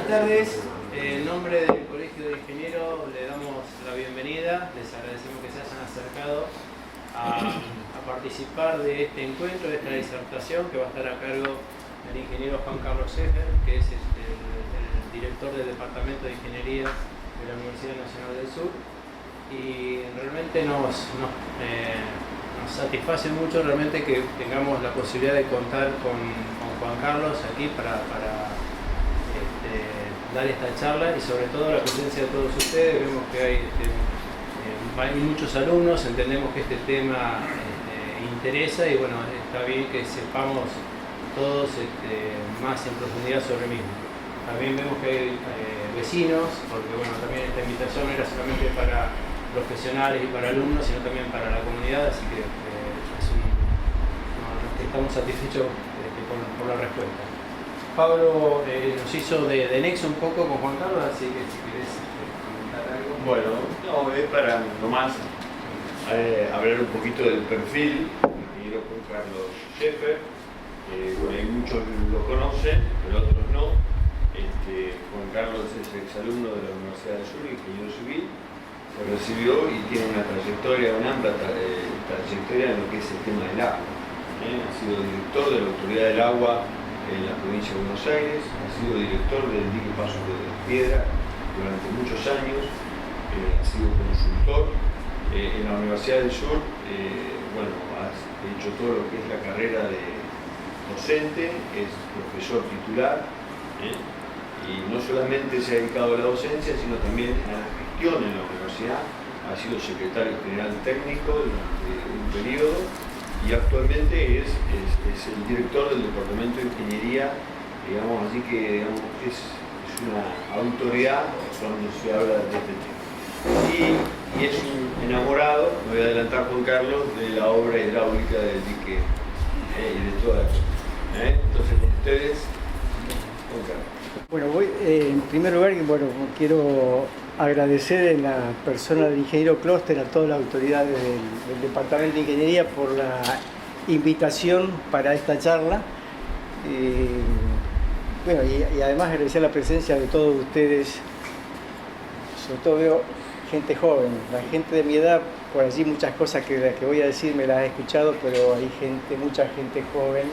Buenas tardes, en nombre del Colegio de Ingenieros le damos la bienvenida, les agradecemos que se hayan acercado a participar de este encuentro, de esta disertación que va a estar a cargo del ingeniero Juan Carlos Sefer, que es el director del Departamento de Ingeniería de la Universidad Nacional del Sur, y realmente nos satisface mucho realmente que tengamos la posibilidad de contar con Juan Carlos aquí para dar esta charla, y sobre todo la presencia de todos ustedes. Vemos que hay muchos alumnos, entendemos que este tema interesa, y bueno, está bien que sepamos todos más en profundidad sobre el mismo. También vemos que hay vecinos, porque bueno, también esta invitación no era solamente para profesionales y para alumnos, sino también para la comunidad, así que estamos satisfechos por la respuesta. Pablo nos hizo de nexo un poco con Juan Carlos, así que si querés comentar algo. Bueno, no, es para nomás hablar un poquito del perfil del ingeniero Juan Carlos Sefer. Muchos lo conocen, pero otros no. Juan Carlos es exalumno de la Universidad del Sur, ingeniero civil. Se recibió y tiene una amplia trayectoria en lo que es el tema del agua. Ha sido director de la Autoridad del Agua en la provincia de Buenos Aires, ha sido director del dique Paso de Piedra durante muchos años, ha sido consultor en la Universidad del Sur. Ha hecho todo lo que es la carrera de docente, es profesor titular, y no solamente se ha dedicado a la docencia, sino también a la gestión en la universidad. Ha sido secretario general técnico durante un periodo, y actualmente es el director del Departamento de Ingeniería, digamos, así que es una autoridad cuando se habla de este tema. Y es un enamorado, me voy a adelantar, Juan Carlos, de la obra hidráulica del dique y de toda la cosa. Entonces, con ustedes, Juan Carlos. Bueno, en primer lugar, quiero agradecer en la persona del ingeniero Kloster a todas las autoridades del Departamento de Ingeniería por la invitación para esta charla. Y además agradecer la presencia de todos ustedes. Sobre todo veo gente joven, la gente de mi edad, por allí muchas cosas que voy a decir me las he escuchado, pero hay mucha gente joven,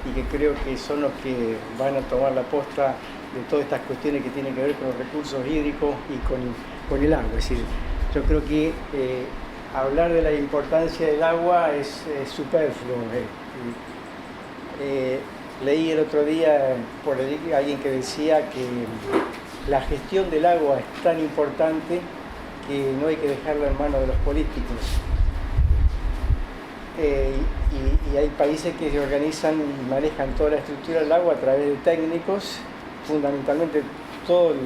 y que creo que son los que van a tomar la posta de todas estas cuestiones que tienen que ver con los recursos hídricos y con el agua. Es decir, yo creo que hablar de la importancia del agua es superfluo. Leí el otro día por allí alguien que decía que la gestión del agua es tan importante que no hay que dejarla en manos de los políticos. Y hay países que se organizan y manejan toda la estructura del agua a través de técnicos. Fundamentalmente todo el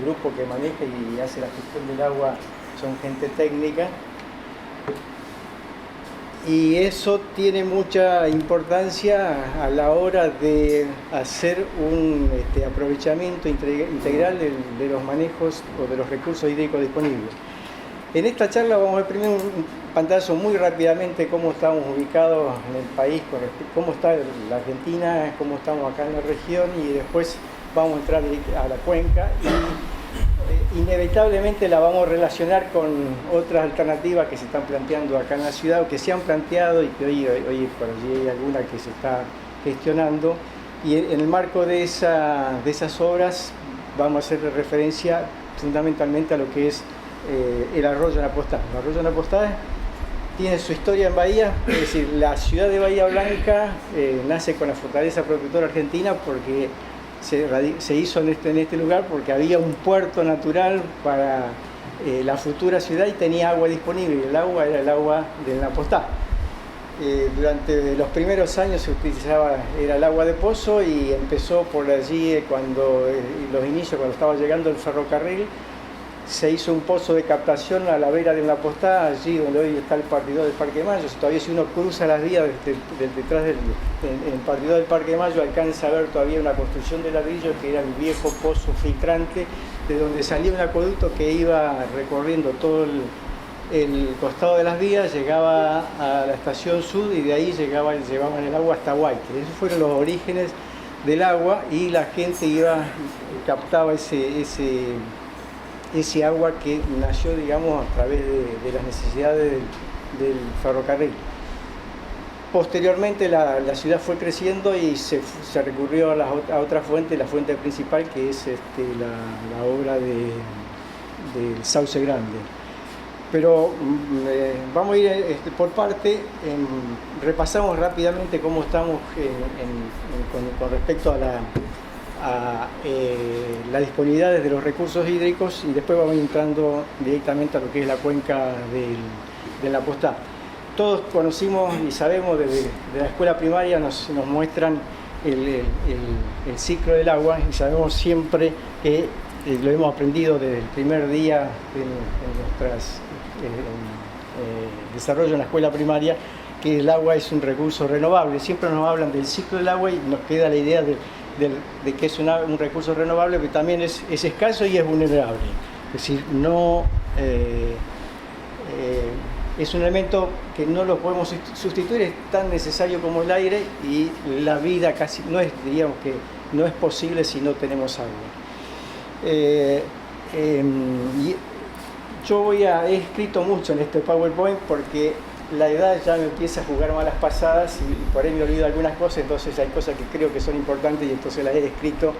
grupo que maneja y hace la gestión del agua son gente técnica, y eso tiene mucha importancia a la hora de hacer un aprovechamiento integral de los manejos o de los recursos hídricos disponibles. En esta charla vamos a ver primero un pantallazo muy rápidamente cómo estamos ubicados en el país, cómo está la Argentina, cómo estamos acá en la región, y después vamos a entrar a la cuenca y inevitablemente la vamos a relacionar con otras alternativas que se están planteando acá en la ciudad, o que se han planteado y que hoy por allí hay alguna que se está gestionando, y en el marco de esas obras vamos a hacer referencia fundamentalmente a lo que es el arroyo Napostá. El arroyo Napostá tiene su historia en Bahía, es decir, la ciudad de Bahía Blanca nace con la Fortaleza Protectora Argentina porque se hizo en este lugar porque había un puerto natural para la futura ciudad y tenía agua disponible, y el agua era el agua del Napostá. Durante los primeros años se utilizaba, era el agua de pozo, y empezó por allí cuando estaba llegando el ferrocarril. Se hizo un pozo de captación a la vera del Napostá, allí donde hoy está el partidor del Parque de Mayo. Todavía, si uno cruza las vías detrás del partidor del Parque de Mayo, alcanza a ver todavía una construcción de ladrillo que era el viejo pozo filtrante, de donde salía un acueducto que iba recorriendo todo el costado de las vías, llegaba a la estación Sud, y de ahí llevaban el agua hasta Huayque. Esos fueron los orígenes del agua, y la gente iba captaba ese agua que nació, digamos, a través de las necesidades del ferrocarril. Posteriormente la ciudad fue creciendo y se recurrió a otra fuente, la fuente principal, que es la obra del Sauce Grande. Pero vamos a ir por parte. Repasamos rápidamente cómo estamos con respecto a la disponibilidad de los recursos hídricos, y después vamos entrando directamente a lo que es la cuenca de la Postá. Todos conocimos y sabemos desde la escuela primaria, nos muestran el ciclo del agua, y sabemos siempre que lo hemos aprendido desde el primer día en nuestras desarrollo en la escuela primaria, que el agua es un recurso renovable. Siempre nos hablan del ciclo del agua y nos queda la idea de que es un recurso renovable, que también es escaso y es vulnerable. Es decir, es un elemento que no lo podemos sustituir, es tan necesario como el aire, y la vida casi no es, diríamos que no es posible si no tenemos agua. He escrito mucho en este PowerPoint porque la edad ya me empieza a jugar malas pasadas y por ahí me olvido algunas cosas, entonces hay cosas que creo que son importantes y entonces las he escrito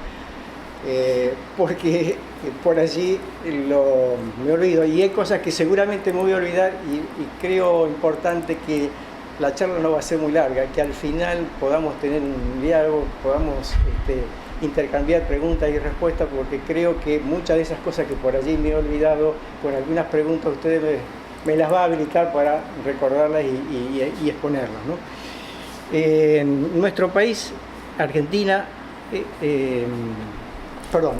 porque por allí me olvido, y hay cosas que seguramente me voy a olvidar, y creo importante que la charla no va a ser muy larga, que al final podamos tener un diálogo, podamos intercambiar preguntas y respuestas, porque creo que muchas de esas cosas que por allí me he olvidado, con algunas preguntas ustedes me las va a habilitar para recordarlas y exponerlas, ¿no? En nuestro país, Argentina,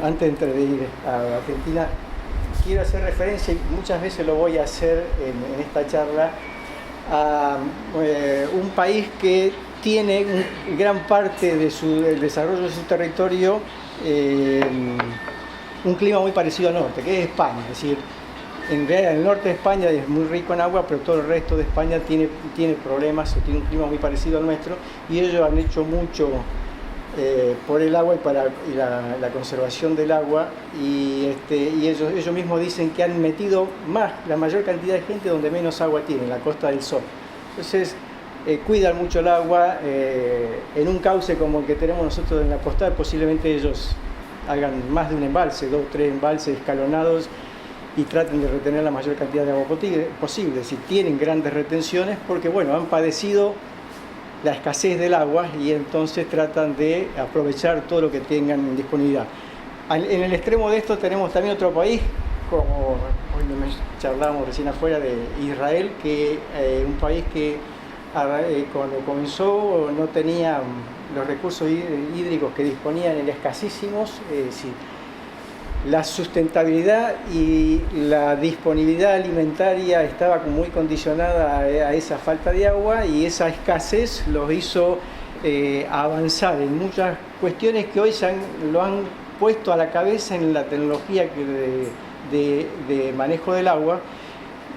antes de ir a Argentina, quiero hacer referencia, y muchas veces lo voy a hacer en esta charla, a un país que tiene gran parte del desarrollo de su territorio un clima muy parecido al norte, que es España. Es decir, en realidad el norte de España es muy rico en agua, pero todo el resto de España tiene problemas, o tiene un clima muy parecido al nuestro, y ellos han hecho mucho por el agua y la conservación del agua, y ellos mismos dicen que han metido la mayor cantidad de gente donde menos agua tiene, en la Costa del Sol. Entonces cuidan mucho el agua. En un cauce como el que tenemos nosotros en la Postá, posiblemente ellos hagan más de un embalse, 2 o 3 embalses escalonados, y traten de retener la mayor cantidad de agua posible. Si tienen grandes retenciones, porque han padecido la escasez del agua, y entonces tratan de aprovechar todo lo que tengan en disponibilidad. En el extremo de esto tenemos también otro país, como hoy charlábamos recién afuera, de Israel, que un país que cuando comenzó no tenía los recursos hídricos que disponían, eran escasísimos. La sustentabilidad y la disponibilidad alimentaria estaba muy condicionada a esa falta de agua, y esa escasez los hizo avanzar en muchas cuestiones que hoy lo han puesto a la cabeza en la tecnología de manejo del agua,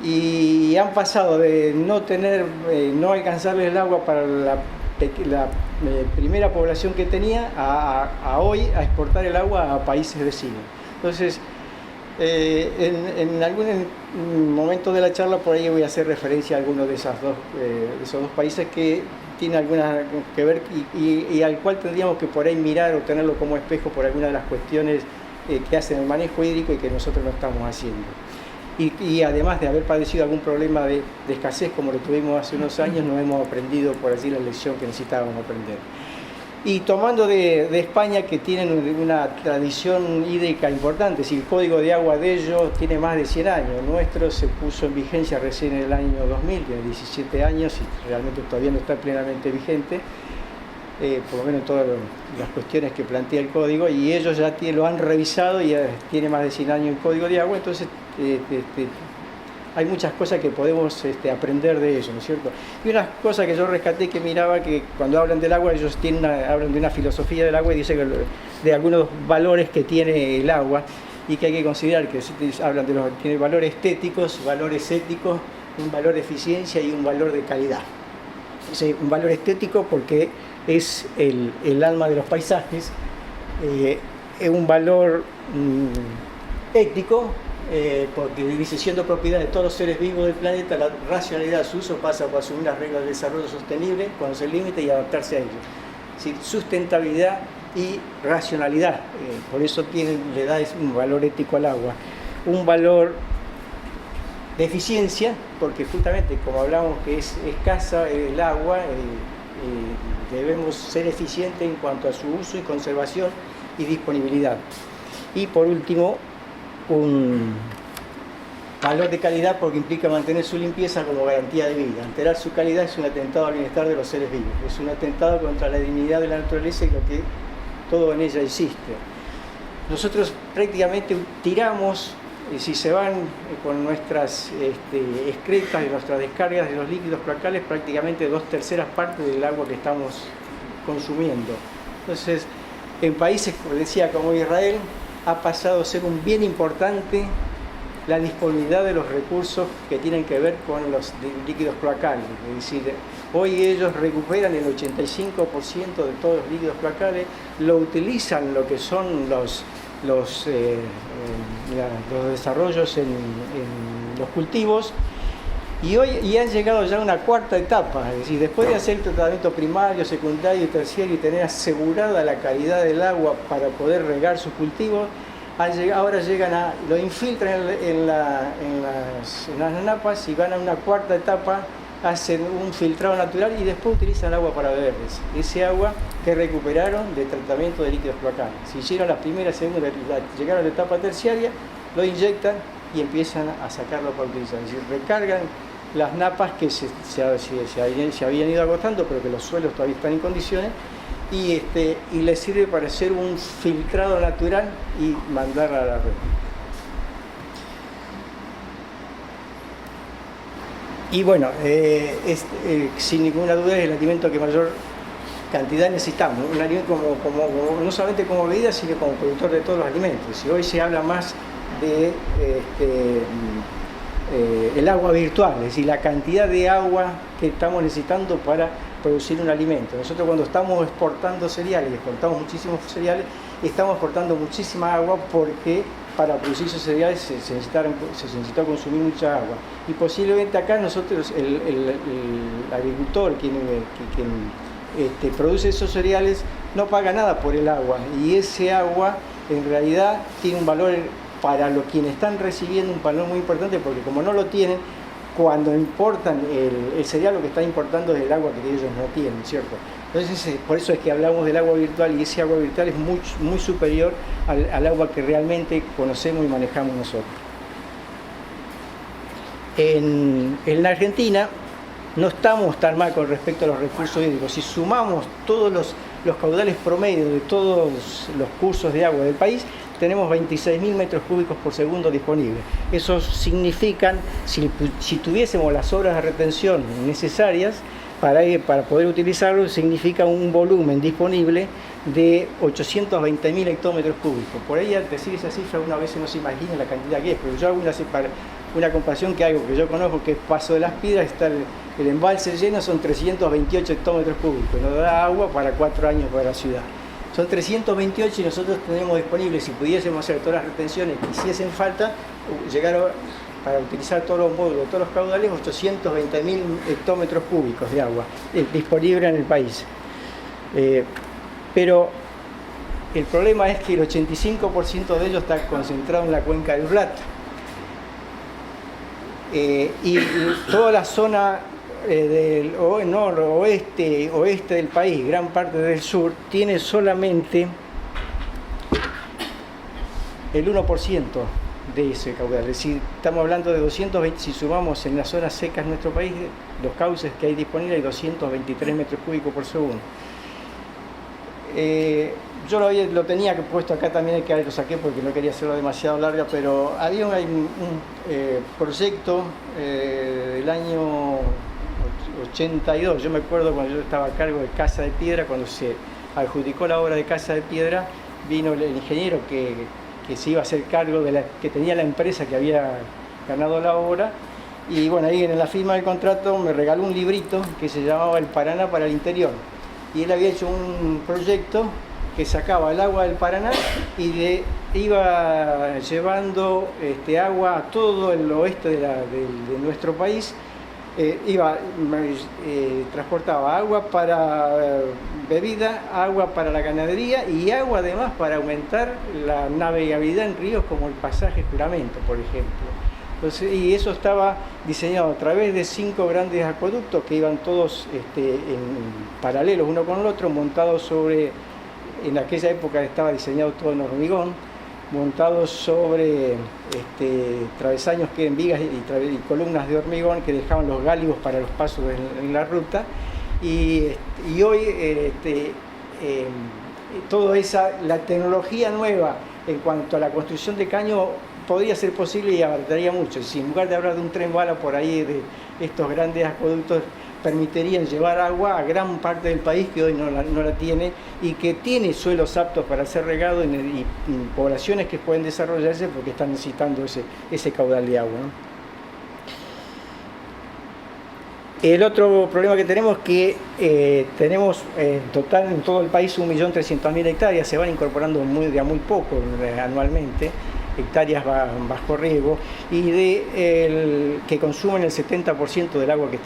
y han pasado de no alcanzarles el agua para la primera población que tenía a hoy a exportar el agua a países vecinos. Entonces, en algún momento de la charla por ahí voy a hacer referencia a algunos de esos dos países que tienen alguna que ver, y al cual tendríamos que por ahí mirar o tenerlo como espejo por algunas de las cuestiones que hacen el manejo hídrico y que nosotros no estamos haciendo. Y además de haber padecido algún problema de escasez como lo tuvimos hace unos años, no hemos aprendido por allí la lección que necesitábamos aprender. Y tomando de España, que tienen una tradición hídrica importante, si el código de agua de ellos tiene más de 100 años, el nuestro se puso en vigencia recién en el año 2000, tiene 17 años y realmente todavía no está plenamente vigente, por lo menos todas las cuestiones que plantea el código, y ellos ya lo han revisado y ya tiene más de 100 años el código de agua. Entonces hay muchas cosas que podemos aprender de ellos, ¿no es cierto? Y una cosa que yo rescaté, que miraba, que cuando hablan del agua, ellos hablan de una filosofía del agua, y dicen de algunos valores que tiene el agua, y que hay que considerar que hablan tiene valores estéticos, valores éticos, un valor de eficiencia y un valor de calidad. Un valor estético porque es el alma de los paisajes, un valor ético, porque dice, siendo propiedad de todos los seres vivos del planeta, la racionalidad de su uso pasa por asumir las reglas de desarrollo sostenible, conocer límites y adaptarse a ellos. Es decir, sustentabilidad y racionalidad, por eso le da un valor ético al agua. Un valor de eficiencia, porque justamente como hablamos que es escasa el agua, debemos ser eficientes en cuanto a su uso y conservación y disponibilidad. Y por último, un valor de calidad, porque implica mantener su limpieza como garantía de vida. Alterar su calidad es un atentado al bienestar de los seres vivos, es un atentado contra la dignidad de la naturaleza y lo que todo en ella existe. Nosotros prácticamente tiramos, si se van con nuestras excretas y nuestras descargas de los líquidos cloacales, prácticamente 2/3 partes del agua que estamos consumiendo. Entonces, en países, como decía, como Israel, ha pasado a ser un bien importante la disponibilidad de los recursos que tienen que ver con los líquidos cloacales. Es decir, hoy ellos recuperan el 85% de todos los líquidos cloacales, lo utilizan lo que son los desarrollos en los cultivos, y han llegado ya a una cuarta etapa, es decir, después de hacer el tratamiento primario, secundario y terciario y tener asegurada la calidad del agua para poder regar sus cultivos, ahora llegan lo infiltran en las napas y van a una cuarta etapa, hacen un filtrado natural y después utilizan el agua para beber. Ese agua que recuperaron de tratamiento de líquidos cloacales. Si hicieron la primera, segunda, llegaron a la etapa terciaria, lo inyectan y empiezan a sacarlo para utilizar. Es decir, recargan las napas que se habían ido agotando, pero que los suelos todavía están en condiciones, y les sirve para hacer un filtrado natural y mandarla a la red. Y bueno, sin ninguna duda es el alimento que mayor cantidad necesitamos, un alimento no solamente como bebida, sino como productor de todos los alimentos. Y hoy se habla más de el agua virtual, es decir, la cantidad de agua que estamos necesitando para producir un alimento. Nosotros cuando estamos exportando cereales, exportamos muchísimos cereales, estamos exportando muchísima agua porque para producir esos cereales se necesitó consumir mucha agua. Y posiblemente acá nosotros, el agricultor, quien produce esos cereales, no paga nada por el agua. Y ese agua en realidad tiene un valor para los quienes están recibiendo, un valor muy importante, porque como no lo tienen, cuando importan el cereal, lo que están importando es el agua que ellos no tienen, ¿cierto? Entonces, por eso es que hablamos del agua virtual, y ese agua virtual es muy superior al agua que realmente conocemos y manejamos nosotros. En la Argentina no estamos tan mal con respecto a los recursos hídricos. Si sumamos todos los caudales promedio de todos los cursos de agua del país, tenemos 26.000 metros cúbicos por segundo disponibles. Eso significa, si tuviésemos las obras de retención necesarias para poder utilizarlo, significa un volumen disponible de 820.000 hectómetros cúbicos. Por ahí, al decir esa cifra, una vez no se imagina la cantidad que es, pero yo hago una comparación que algo que yo conozco, que es Paso de las Piedras, está el embalse lleno, son 328 hectómetros cúbicos, nos da agua para 4 años para la ciudad. Son 328 y nosotros tenemos disponibles, si pudiésemos hacer todas las retenciones que hiciesen falta, llegar para utilizar todos los módulos, todos los caudales, 820.000 hectómetros cúbicos de agua disponible en el país. Pero el problema es que el 85% de ellos está concentrado en la cuenca del Plata. Y toda la zona del oeste del país, gran parte del sur, tiene solamente el 1% de ese caudal. Es decir, estamos hablando de 220, si sumamos en las zonas secas de nuestro país, los cauces que hay disponibles, hay 223 metros cúbicos por segundo. Yo lo tenía puesto acá también, que lo saqué porque no quería hacerlo demasiado larga, pero había un proyecto del año 82, yo me acuerdo cuando yo estaba a cargo de Casa de Piedra, cuando se adjudicó la obra de Casa de Piedra, vino el ingeniero que se iba a hacer cargo que tenía la empresa que había ganado la obra, y bueno, ahí en la firma del contrato me regaló un librito que se llamaba El Paraná para el Interior, y él había hecho un proyecto que sacaba el agua del Paraná y iba llevando agua a todo el oeste de nuestro país. Transportaba agua para bebida, agua para la ganadería y agua además para aumentar la navegabilidad en ríos como el pasaje Juramento, por ejemplo. Entonces, y eso estaba diseñado a través de 5 grandes acueductos que iban todos en paralelos uno con el otro, montados sobre, en aquella época estaba diseñado todo en hormigón, montados sobre travesaños que en vigas y columnas de hormigón que dejaban los gáligos para los pasos en la ruta. Y hoy toda la tecnología nueva en cuanto a la construcción de caño podría ser posible y abarcaría mucho. Si en lugar de hablar de un tren bala por ahí, de estos grandes acueductos, permitirían llevar agua a gran parte del país que hoy no la tiene y que tiene suelos aptos para ser regado y poblaciones que pueden desarrollarse porque están necesitando ese caudal de agua, ¿no? El otro problema que tenemos es que tenemos en total en todo el país 1.300.000 hectáreas, se van incorporando de a muy poco anualmente, hectáreas bajo riego y que consumen el 70% del agua que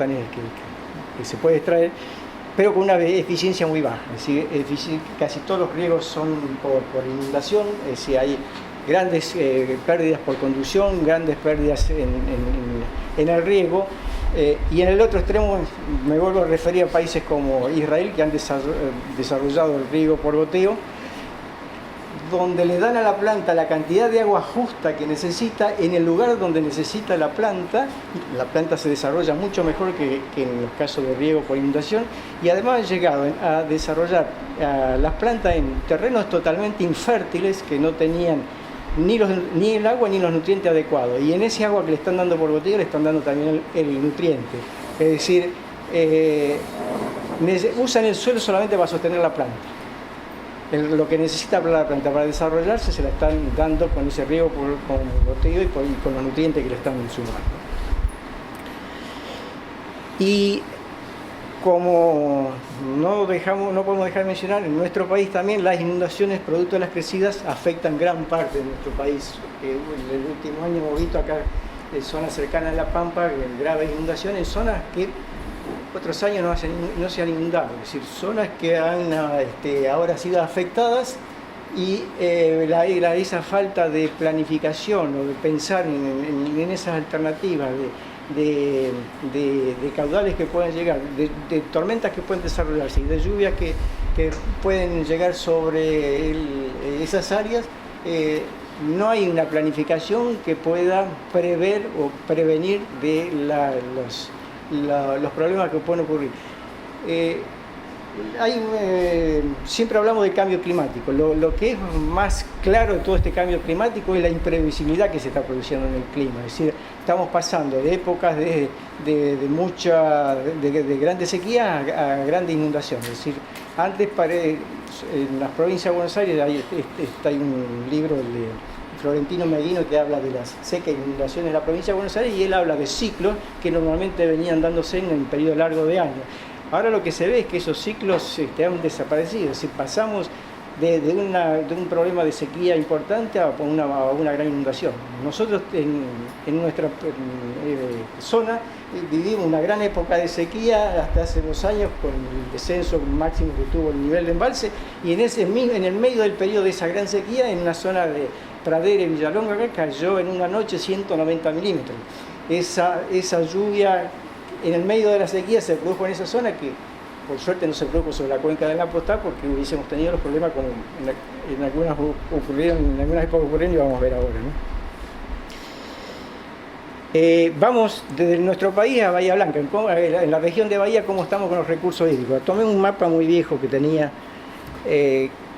se puede extraer, pero con una eficiencia muy baja. Es decir, casi todos los riegos son por inundación, es decir, hay grandes pérdidas por conducción, grandes pérdidas en el riego. Y en el otro extremo me vuelvo a referir a países como Israel, que han desarrollado el riego por goteo, donde le dan a la planta la cantidad de agua justa que necesita en el lugar donde necesita la planta se desarrolla mucho mejor que en los casos de riego por inundación, y además han llegado a desarrollar las plantas en terrenos totalmente infértiles que no tenían ni el agua ni los nutrientes adecuados, y en ese agua que le están dando por goteo le están dando también el nutriente, es decir, usan el suelo solamente para sostener la planta. Lo que necesita la planta para desarrollarse se la están dando con ese riego con goteo y con los nutrientes que le están sumando. Y como no podemos dejar de mencionar, en nuestro país también las inundaciones producto de las crecidas afectan gran parte de nuestro país. En el último año hemos visto acá en zonas cercanas a La Pampa graves inundaciones, en zonas que otros años no se han inundado, es decir, zonas que han ahora sido afectadas y esa falta de planificación o de pensar en esas alternativas de caudales que pueden llegar, de tormentas que pueden desarrollarse y de lluvias que pueden llegar sobre esas áreas, no hay una planificación que pueda prever o prevenir de los problemas que pueden ocurrir. Siempre hablamos de cambio climático. Lo que es más claro de todo este cambio climático es la imprevisibilidad que se está produciendo en el clima. Es decir, estamos pasando de épocas de grandes sequías a grandes inundaciones. Es decir, antes en las provincias de Buenos Aires hay un libro de Florentino Meguino que habla de las secas e inundaciones de la provincia de Buenos Aires, y él habla de ciclos que normalmente venían dándose en un periodo largo de años. Ahora lo que se ve es que esos ciclos han desaparecido, es decir, pasamos de un problema de sequía importante a una gran inundación. Nosotros en nuestra zona vivimos una gran época de sequía hasta hace 2 años con el descenso máximo que tuvo el nivel de embalse, y en el medio del periodo de esa gran sequía, en una zona de Pradera y Villalonga, cayó en una noche 190 milímetros. Esa lluvia en el medio de la sequía se produjo en esa zona, que por suerte no se produjo sobre la cuenca del Apostá, porque hubiésemos tenido los problemas como en algunas épocas ocurrieron y vamos a ver ahora, ¿no? Vamos desde nuestro país a Bahía Blanca, en la región de Bahía, cómo estamos con los recursos hídricos. Tomé un mapa muy viejo que tenía,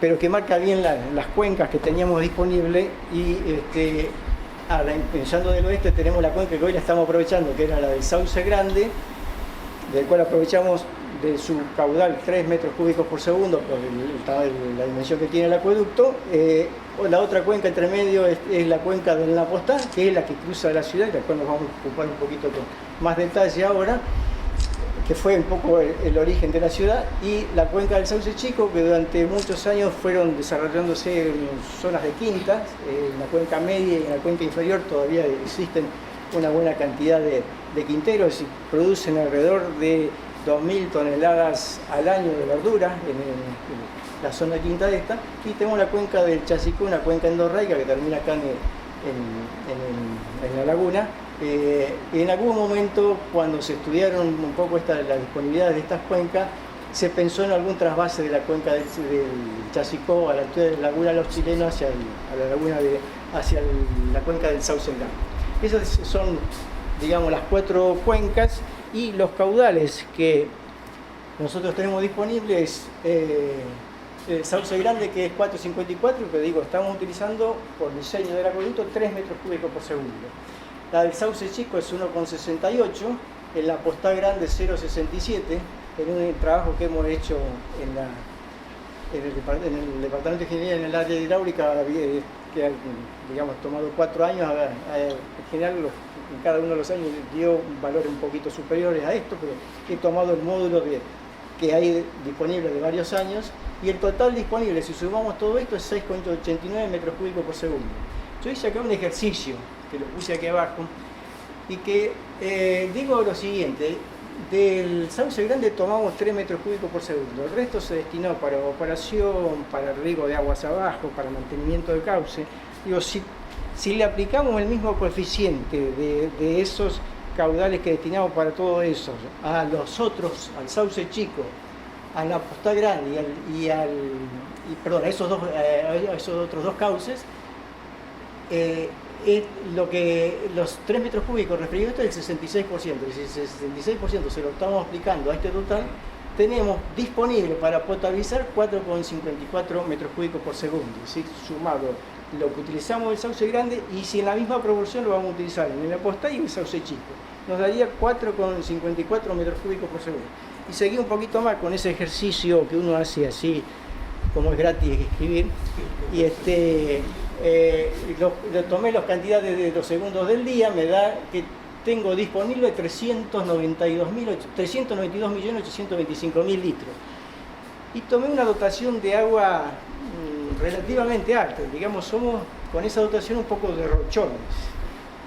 pero que marca bien las cuencas que teníamos disponibles, y pensando del oeste tenemos la cuenca que hoy la estamos aprovechando, que era la del Sauce Grande, del cual aprovechamos de su caudal 3 metros cúbicos por segundo, por la dimensión que tiene el acueducto. La otra cuenca entre medio es la cuenca del Napostá, que es la que cruza la ciudad, de la cual nos vamos a ocupar un poquito con más detalle ahora. que fue un poco el origen de la ciudad, y la cuenca del Sauce Chico, que durante muchos años fueron desarrollándose en zonas de quintas. En la cuenca media y en la cuenca inferior todavía existen una buena cantidad de quinteros y producen alrededor de 2.000 toneladas al año de verdura en la zona quinta esta. Y tenemos la cuenca del Chasicó, una cuenca endorreica que termina acá en la laguna. En algún momento, cuando se estudiaron un poco la disponibilidad de estas cuencas, se pensó en algún trasvase de la cuenca del Chasicó a la altura de la laguna de los Chilenos hacia la cuenca del Sauce Grande. Esas son, digamos, las 4 cuencas, y los caudales que nosotros tenemos disponibles. El Sauce Grande, que es 4,54, que digo, estamos utilizando por diseño del acueducto 3 metros cúbicos por segundo. La del Sauce Chico es 1,68, en la Postá Grande 0,67, en un trabajo que hemos hecho en el Departamento de Ingeniería, en el área de hidráulica, que ha, digamos, tomado 4 años. En general, en cada uno de los años dio valores un poquito superiores a esto, pero he tomado el módulo que hay disponible de varios años, y el total disponible, si sumamos todo esto, es 6,89 metros cúbicos por segundo. Yo hice acá un ejercicio, que lo puse aquí abajo, y que digo lo siguiente: del Sauce Grande tomamos 3 metros cúbicos por segundo, el resto se destinó para evaporación, para riego de aguas abajo, para mantenimiento del cauce. Digo, si le aplicamos el mismo coeficiente de esos caudales que destinamos para todo eso a los otros, al Sauce Chico, a la Postá Grande a esos otros 2 cauces, lo que los 3 metros cúbicos referidos a esto es el 66%. Si el 66% se lo estamos aplicando a este total, tenemos disponible para potabilizar 4,54 metros cúbicos por segundo, es decir, sumado lo que utilizamos del Sauce Grande, y si en la misma proporción lo vamos a utilizar en la Postá y en el Sauce Chico, nos daría 4,54 metros cúbicos por segundo. Y seguí un poquito más con ese ejercicio que uno hace así, como es gratis escribir, y tomé las cantidades de los segundos del día, me da que tengo disponible 392.825.000 litros. Y tomé una dotación de agua relativamente alta, digamos, somos con esa dotación un poco derrochones,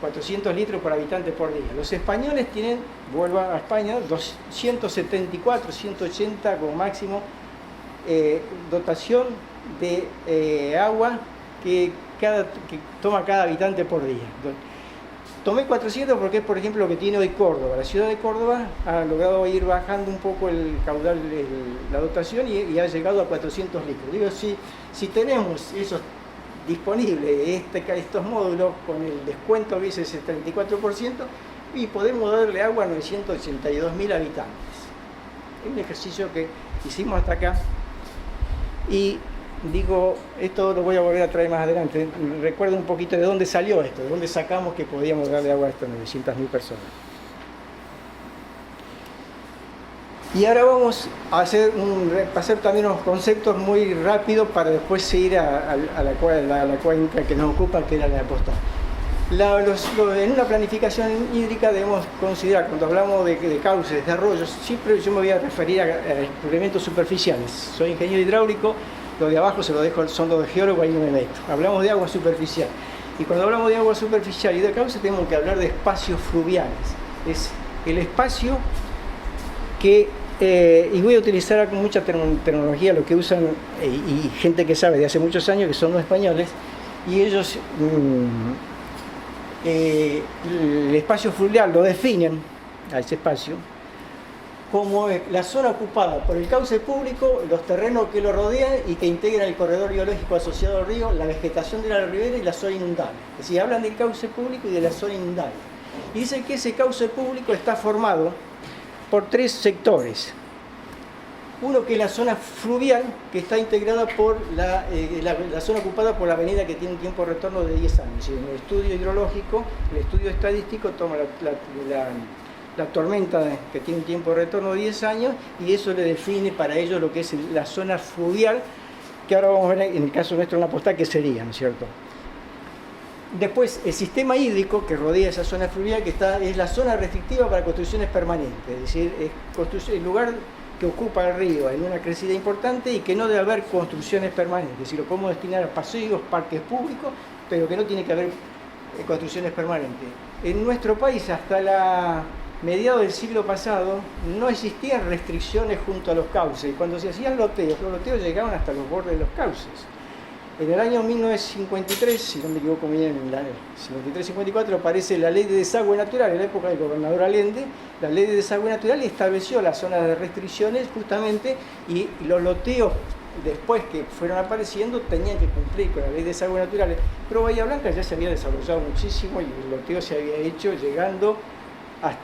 400 litros por habitante por día. Los españoles tienen, vuelvo a España, 274, 180 como máximo dotación de agua que toma cada habitante por día. Tomé 400 porque es, por ejemplo, lo que tiene hoy Córdoba. La ciudad de Córdoba ha logrado ir bajando un poco el caudal, la dotación, y ha llegado a 400 litros. Digo, si tenemos esos disponibles, estos módulos, con el descuento que es ese 34%, y podemos darle agua a 982.000 habitantes. Es un ejercicio que hicimos hasta acá, y digo, esto lo voy a volver a traer más adelante. Recuerdo un poquito de dónde salió esto, de dónde sacamos que podíamos darle agua a estas 900.000 personas. Y ahora vamos a repasar también unos conceptos muy rápido para después seguir a la cuenca que nos ocupa, que era la Postá. En una planificación hídrica debemos considerar, cuando hablamos de cauces, de arroyos, siempre yo me voy a referir a elementos superficiales. Soy ingeniero hidráulico, lo de abajo se lo dejo, son los de geólogo, ahí no me meto. Hablamos de agua superficial. Y cuando hablamos de agua superficial y de cauces, tenemos que hablar de espacios fluviales. Es el espacio que, y voy a utilizar con mucha terminología lo que usan y gente que sabe de hace muchos años, que son los españoles, y ellos el espacio fluvial lo definen, a ese espacio, como la zona ocupada por el cauce público, los terrenos que lo rodean y que integran el corredor biológico asociado al río, la vegetación de la ribera y la zona inundable. Es decir, hablan del cauce público y de la zona inundable. Y dicen que ese cauce público está formado por 3 sectores. Uno que es la zona fluvial, que está integrada por la zona ocupada por la avenida, que tiene un tiempo de retorno de 10 años. Es decir, en el estudio hidrológico, el estudio estadístico toma la tormenta, que tiene un tiempo de retorno de 10 años, y eso le define para ellos lo que es la zona fluvial, que ahora vamos a ver en el caso nuestro en la Postá, que sería, ¿no es cierto? Después, el sistema hídrico que rodea esa zona fluvial es la zona restrictiva para construcciones permanentes, es decir, es el lugar que ocupa el río en una crecida importante y que no debe haber construcciones permanentes, es decir, lo podemos destinar a paseos, parques públicos, pero que no tiene que haber construcciones permanentes. En nuestro país, hasta mediados del siglo pasado, no existían restricciones junto a los cauces. Cuando se hacían los loteos llegaban hasta los bordes de los cauces. En el año 1953, si no me equivoco bien, en la 53-54, aparece la Ley de Desagüe Natural, en la época del gobernador Allende. La Ley de Desagüe Natural estableció las zonas de restricciones justamente, y los loteos, después que fueron apareciendo, tenían que cumplir con la Ley de Desagüe Natural. Pero Bahía Blanca ya se había desarrollado muchísimo y el loteo se había hecho llegando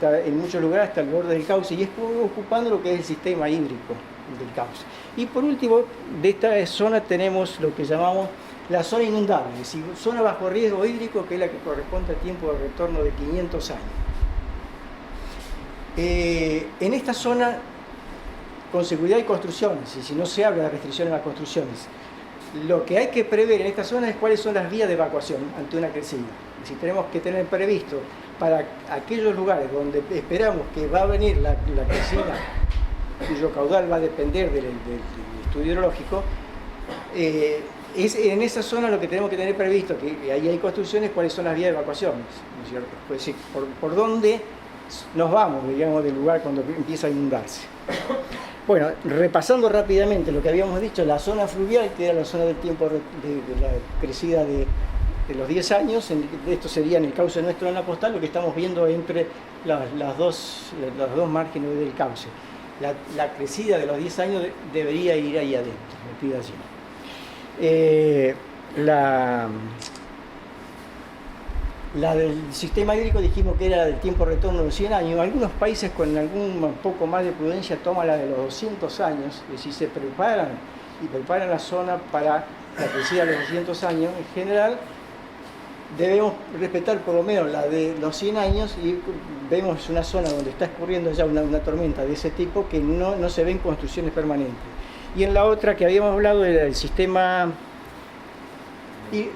en muchos lugares hasta el borde del cauce, y es ocupando lo que es el sistema hídrico del cauce. Y por último, de esta zona tenemos lo que llamamos la zona inundable, es decir, zona bajo riesgo hídrico, que es la que corresponde al tiempo de retorno de 500 años. En esta zona, con seguridad y construcciones, y si no se habla de restricciones a las construcciones, lo que hay que prever en esta zona es cuáles son las vías de evacuación ante una crecida. Es decir, tenemos que tener previsto para aquellos lugares donde esperamos que va a venir la crecida, cuyo caudal va a depender del estudio hidrológico, es en esa zona lo que tenemos que tener previsto, que ahí hay construcciones, cuáles son las vías de evacuación, ¿no es cierto? Es decir, por dónde nos vamos, digamos, del lugar cuando empieza a inundarse. Bueno, repasando rápidamente lo que habíamos dicho, la zona fluvial, que era la zona del tiempo de la crecida de los 10 años, esto sería en el cauce nuestro en la postal, lo que estamos viendo entre los dos márgenes del cauce. La crecida de los 10 años debería ir ahí adentro, metida allí. La del sistema hídrico dijimos que era del tiempo retorno de 100 años. Algunos países con algún poco más de prudencia toman la de los 200 años, es decir, se preparan la zona para la crecida de los 200 años. En general, debemos respetar por lo menos la de los 100 años, y vemos una zona donde está escurriendo ya una tormenta de ese tipo que no se ven construcciones permanentes. Y en la otra que habíamos hablado era el sistema y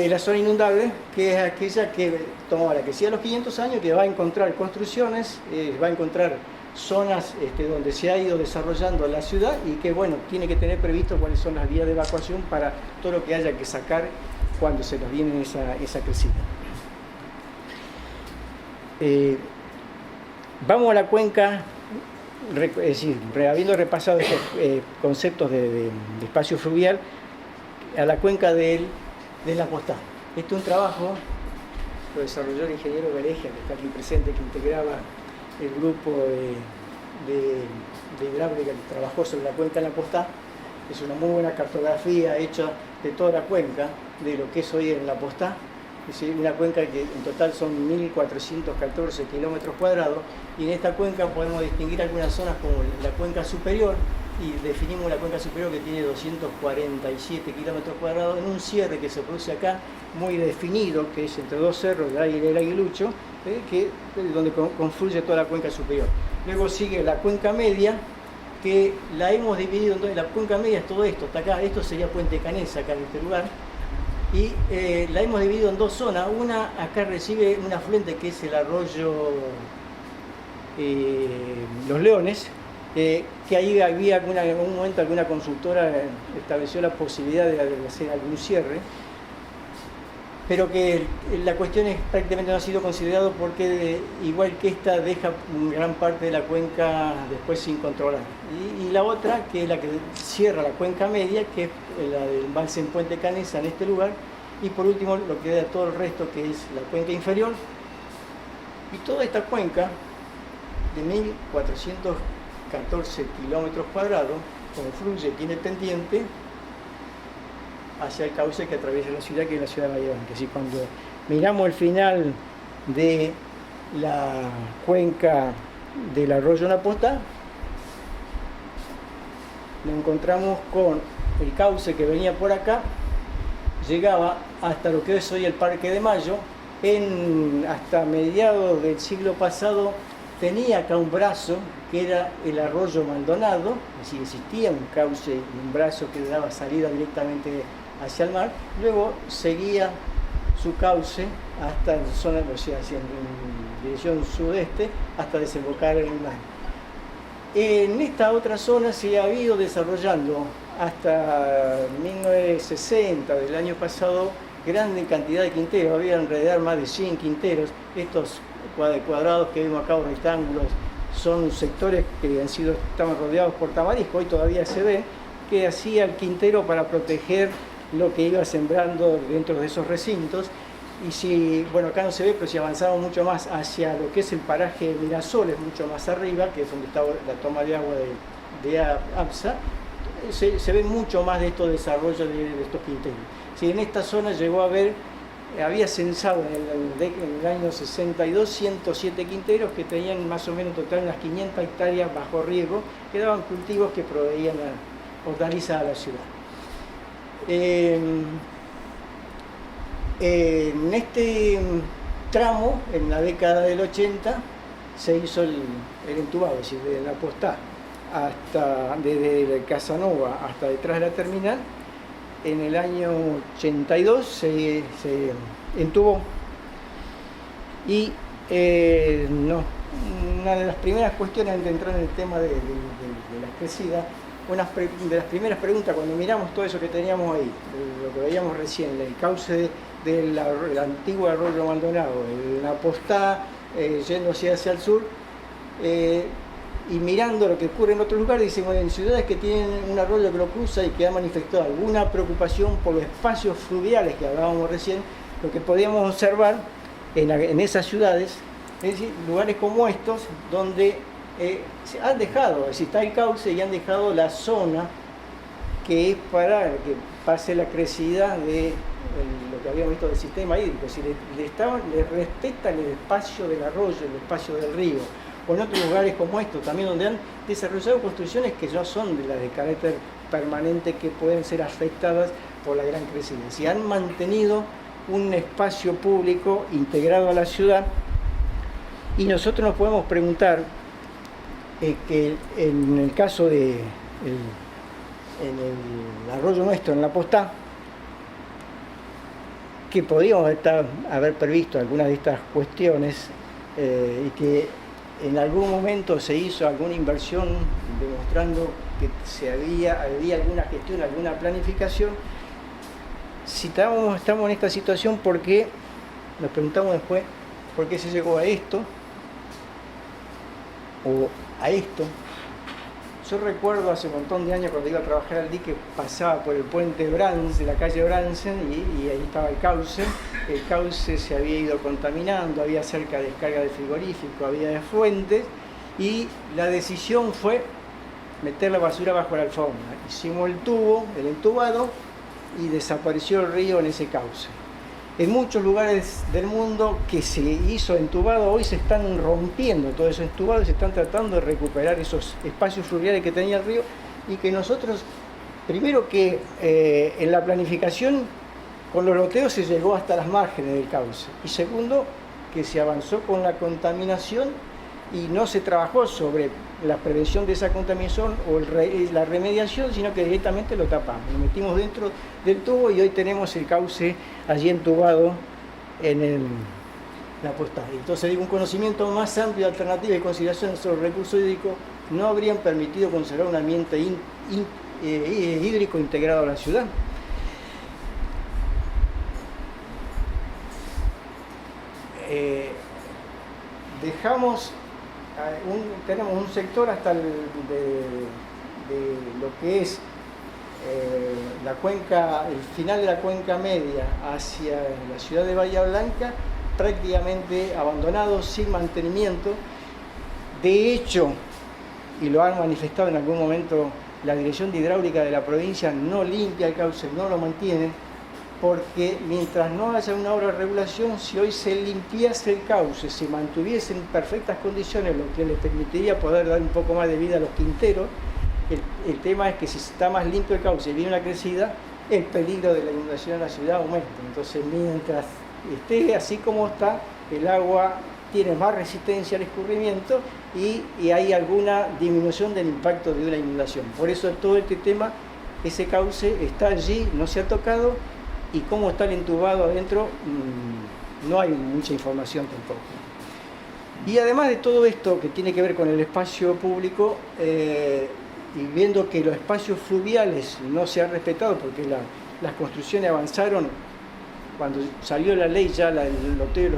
la zona inundable, que es aquella que toma la crecida de los 500 años, que va a encontrar construcciones, va a encontrar zonas donde se ha ido desarrollando la ciudad, y que bueno, tiene que tener previsto cuáles son las vías de evacuación para todo lo que haya que sacar cuando se nos viene esa crecida. Vamos a la cuenca, es decir, habiendo repasado estos conceptos de espacio fluvial, a la cuenca de la Postá. Este es un trabajo, lo desarrolló el ingeniero Bereja, que está aquí presente, que integraba el grupo de hidráulica que trabajó sobre la cuenca de la Postá. Es una muy buena cartografía hecha de toda la cuenca, de lo que es hoy en la Postá. Es decir, una cuenca que en total son 1.414 kilómetros cuadrados, y en esta cuenca podemos distinguir algunas zonas como la cuenca superior, y definimos la cuenca superior que tiene 247 kilómetros cuadrados en un cierre que se produce acá, muy definido, que es entre dos cerros, el Aguilucho, donde confluye toda la cuenca superior. Luego sigue la cuenca media, que la hemos dividido en dos. La cuenca media es todo esto, hasta acá, esto sería Puente Canesa, acá en este lugar, y la hemos dividido en dos zonas. Una acá recibe un afluente que es el arroyo Los Leones, que ahí había en un momento alguna consultora estableció la posibilidad de hacer algún cierre, pero que la cuestión es prácticamente no ha sido considerado porque igual que esta deja gran parte de la cuenca después sin controlar. Y la otra, que es la que cierra la cuenca media, que es la del embalse en Puente Canesa en este lugar, y por último lo que queda todo el resto, que es la cuenca inferior. Y toda esta cuenca de 1.414 kilómetros cuadrados confluye, tiene pendiente hacia el cauce que atraviesa la ciudad, que es la ciudad de Bahía Blanca. Así, cuando miramos el final de la cuenca del arroyo La Postá, nos encontramos con el cauce que venía por acá, llegaba hasta lo que es hoy el Parque de Mayo. Hasta mediados del siglo pasado tenía acá un brazo que era el arroyo Maldonado, es decir, existía un cauce y un brazo que daba salida directamente hacia el mar. Luego seguía su cauce hasta en zona, o sea, hacia en dirección sudeste, hasta desembocar en el mar. En esta otra zona se ha ido desarrollando hasta 1960 del año pasado gran cantidad de quinteros. Había alrededor más de 100 quinteros. Estos cuadrados que vemos acá, o rectángulos, son sectores que estaban rodeados por tamarisco, hoy todavía se ve, que hacía el quintero para proteger lo que iba sembrando dentro de esos recintos. Y si, bueno, acá no se ve, pero si avanzamos mucho más hacia lo que es el paraje Mirasoles, mucho más arriba, que es donde está la toma de agua de APSA, se ve mucho más de estos desarrollos de estos quinteros. Si en esta zona llegó a haber, había censado en el año 62 107 quinteros que tenían más o menos total unas 500 hectáreas bajo riego, que daban cultivos que proveían hortalizas a la ciudad. En este tramo, en la década del 80, se hizo el entubado, es decir, de la Postá desde Casanova hasta detrás de la terminal. En el año 82 se entubó y una de las primeras cuestiones antes de entrar en el tema de la crecida, una de las primeras preguntas cuando miramos todo eso que teníamos ahí, lo que veíamos recién, el cauce del antiguo arroyo Maldonado, la Postá yéndose hacia el sur, y mirando lo que ocurre en otros lugares, dicen, bueno, en ciudades que tienen un arroyo que lo cruza y que ha manifestado alguna preocupación por los espacios fluviales que hablábamos recién, lo que podíamos observar en esas ciudades, es decir, lugares como estos, donde se han dejado, es decir, está el cauce y han dejado la zona que es para que pase la crecida de lo que habíamos visto del sistema hídrico, es decir, le respetan el espacio del arroyo, el espacio del río. O en otros lugares como estos, también donde han desarrollado construcciones que ya son de las de carácter permanente, que pueden ser afectadas por la gran crecida. Si han mantenido un espacio público integrado a la ciudad, y nosotros nos podemos preguntar que en el caso de en el arroyo nuestro, en la Postá, que podríamos haber previsto algunas de estas cuestiones y que en algún momento se hizo alguna inversión demostrando que había alguna gestión, alguna planificación. Si estamos en esta situación, ¿por qué? Nos preguntamos después, ¿por qué se llegó a esto? O a esto. Yo recuerdo hace un montón de años cuando iba a trabajar al dique, pasaba por el puente Bransen, la calle Bransen, y ahí estaba el cauce. El cauce se había ido contaminando, había cerca de descarga de frigorífico, había de fuentes, y la decisión fue meter la basura bajo la alfombra. Hicimos el entubado, y desapareció el río en ese cauce. En muchos lugares del mundo que se hizo entubado, hoy se están rompiendo todos esos entubados, se están tratando de recuperar esos espacios fluviales que tenía el río, y que nosotros, primero que en la planificación con los loteos se llegó hasta las márgenes del cauce, y segundo que se avanzó con la contaminación y no se trabajó sobre la prevención de esa contaminación o la remediación, sino que directamente lo tapamos, lo metimos dentro del tubo, y hoy tenemos el cauce allí entubado en la Postá. Entonces, digo, un conocimiento más amplio de alternativas y consideraciones sobre el recurso hídrico no habrían permitido conservar un ambiente hídrico integrado a la ciudad. Tenemos un sector hasta de lo que es la cuenca, el final de la cuenca media hacia la ciudad de Bahía Blanca, prácticamente abandonado, sin mantenimiento. De hecho, y lo han manifestado en algún momento, la Dirección de Hidráulica de la provincia no limpia el cauce, no lo mantiene, porque mientras no haya una obra de regulación, si hoy se limpiase el cauce, se mantuviese en perfectas condiciones, lo que le permitiría poder dar un poco más de vida a los quinteros, el tema es que si está más limpio el cauce y viene una crecida, el peligro de la inundación en la ciudad aumenta. Entonces, mientras esté así como está, el agua tiene más resistencia al escurrimiento y hay alguna disminución del impacto de una inundación. Por eso todo este tema, ese cauce está allí, no se ha tocado, y cómo está el entubado adentro, no hay mucha información tampoco. Y además de todo esto que tiene que ver con el espacio público, y viendo que los espacios fluviales no se han respetado porque las construcciones avanzaron, cuando salió la ley ya los loteos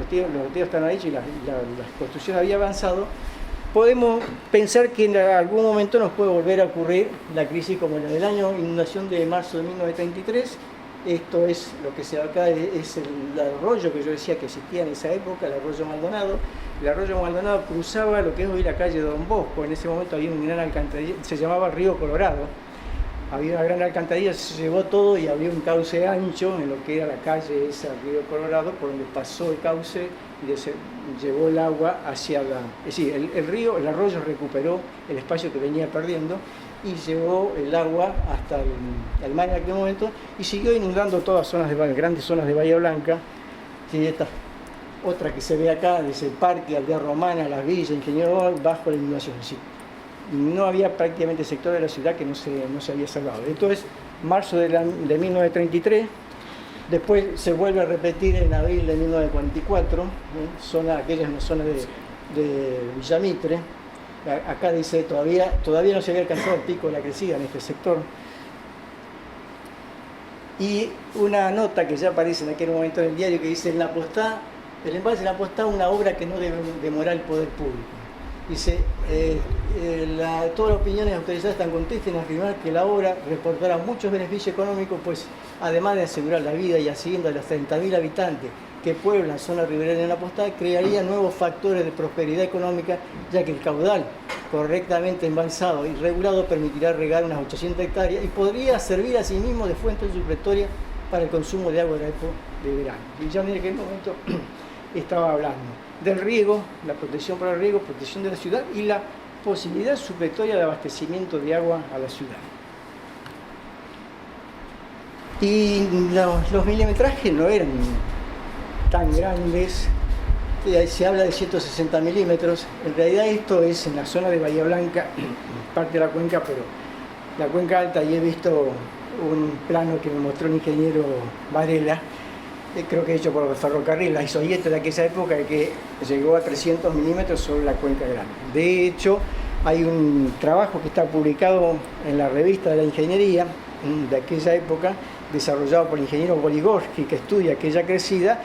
están ahí y la construcción había avanzado, podemos pensar que en algún momento nos puede volver a ocurrir la crisis como la del año inundación de marzo de 1933. Esto es lo que se ve acá, es el arroyo que yo decía que existía en esa época, el arroyo Maldonado. El arroyo Maldonado cruzaba lo que es hoy la calle Don Bosco. En ese momento había un gran alcantarilla, se llamaba Río Colorado. Había una gran alcantarilla, se llevó todo y había un cauce ancho en lo que era la calle esa, Río Colorado, por donde pasó el cauce y se llevó el agua hacia la... Es decir, el arroyo recuperó el espacio que venía perdiendo y llevó el agua hasta el mar en aquel momento y siguió inundando todas grandes zonas de Bahía Blanca. Sí, esta otra que se ve acá, desde el parque, Aldea Romana, Las Villas, Ingeniero, bajo la inundación. Sí, no había prácticamente sector de la ciudad que no se había salvado. Entonces, marzo de 1933, después se vuelve a repetir en abril de 1944, aquella es una zona de Villamitre. Acá dice, todavía no se había alcanzado el pico de la crecida en este sector. Y una nota que ya aparece en aquel momento en el diario que dice, el embalse de la Postá, una obra que no debe demorar el poder público. Dice, todas las opiniones autorizadas están contestas en afirmar que la obra reportará muchos beneficios económicos, pues además de asegurar la vida y hacienda de los 30.000 habitantes que pueblan la zona ribereña de la Postá, crearía nuevos factores de prosperidad económica, ya que el caudal correctamente embalsado y regulado permitirá regar unas 800 hectáreas y podría servir a sí mismo de fuente supletoria para el consumo de agua de la época de verano. Y ya en aquel momento estaba hablando del riego, la protección para el riego, protección de la ciudad y la posibilidad supletoria de abastecimiento de agua a la ciudad. Y los milimetrajes no eran tan grandes, se habla de 160 milímetros, en realidad esto es en la zona de Bahía Blanca, parte de la cuenca, pero la cuenca alta, y he visto un plano que me mostró el ingeniero Varela, creo que hecho por el ferrocarril, la isoyeta de aquella época, que llegó a 300 milímetros sobre la cuenca grande. De hecho, hay un trabajo que está publicado en la revista de la ingeniería de aquella época, desarrollado por el ingeniero Goligorski, que estudia aquella crecida,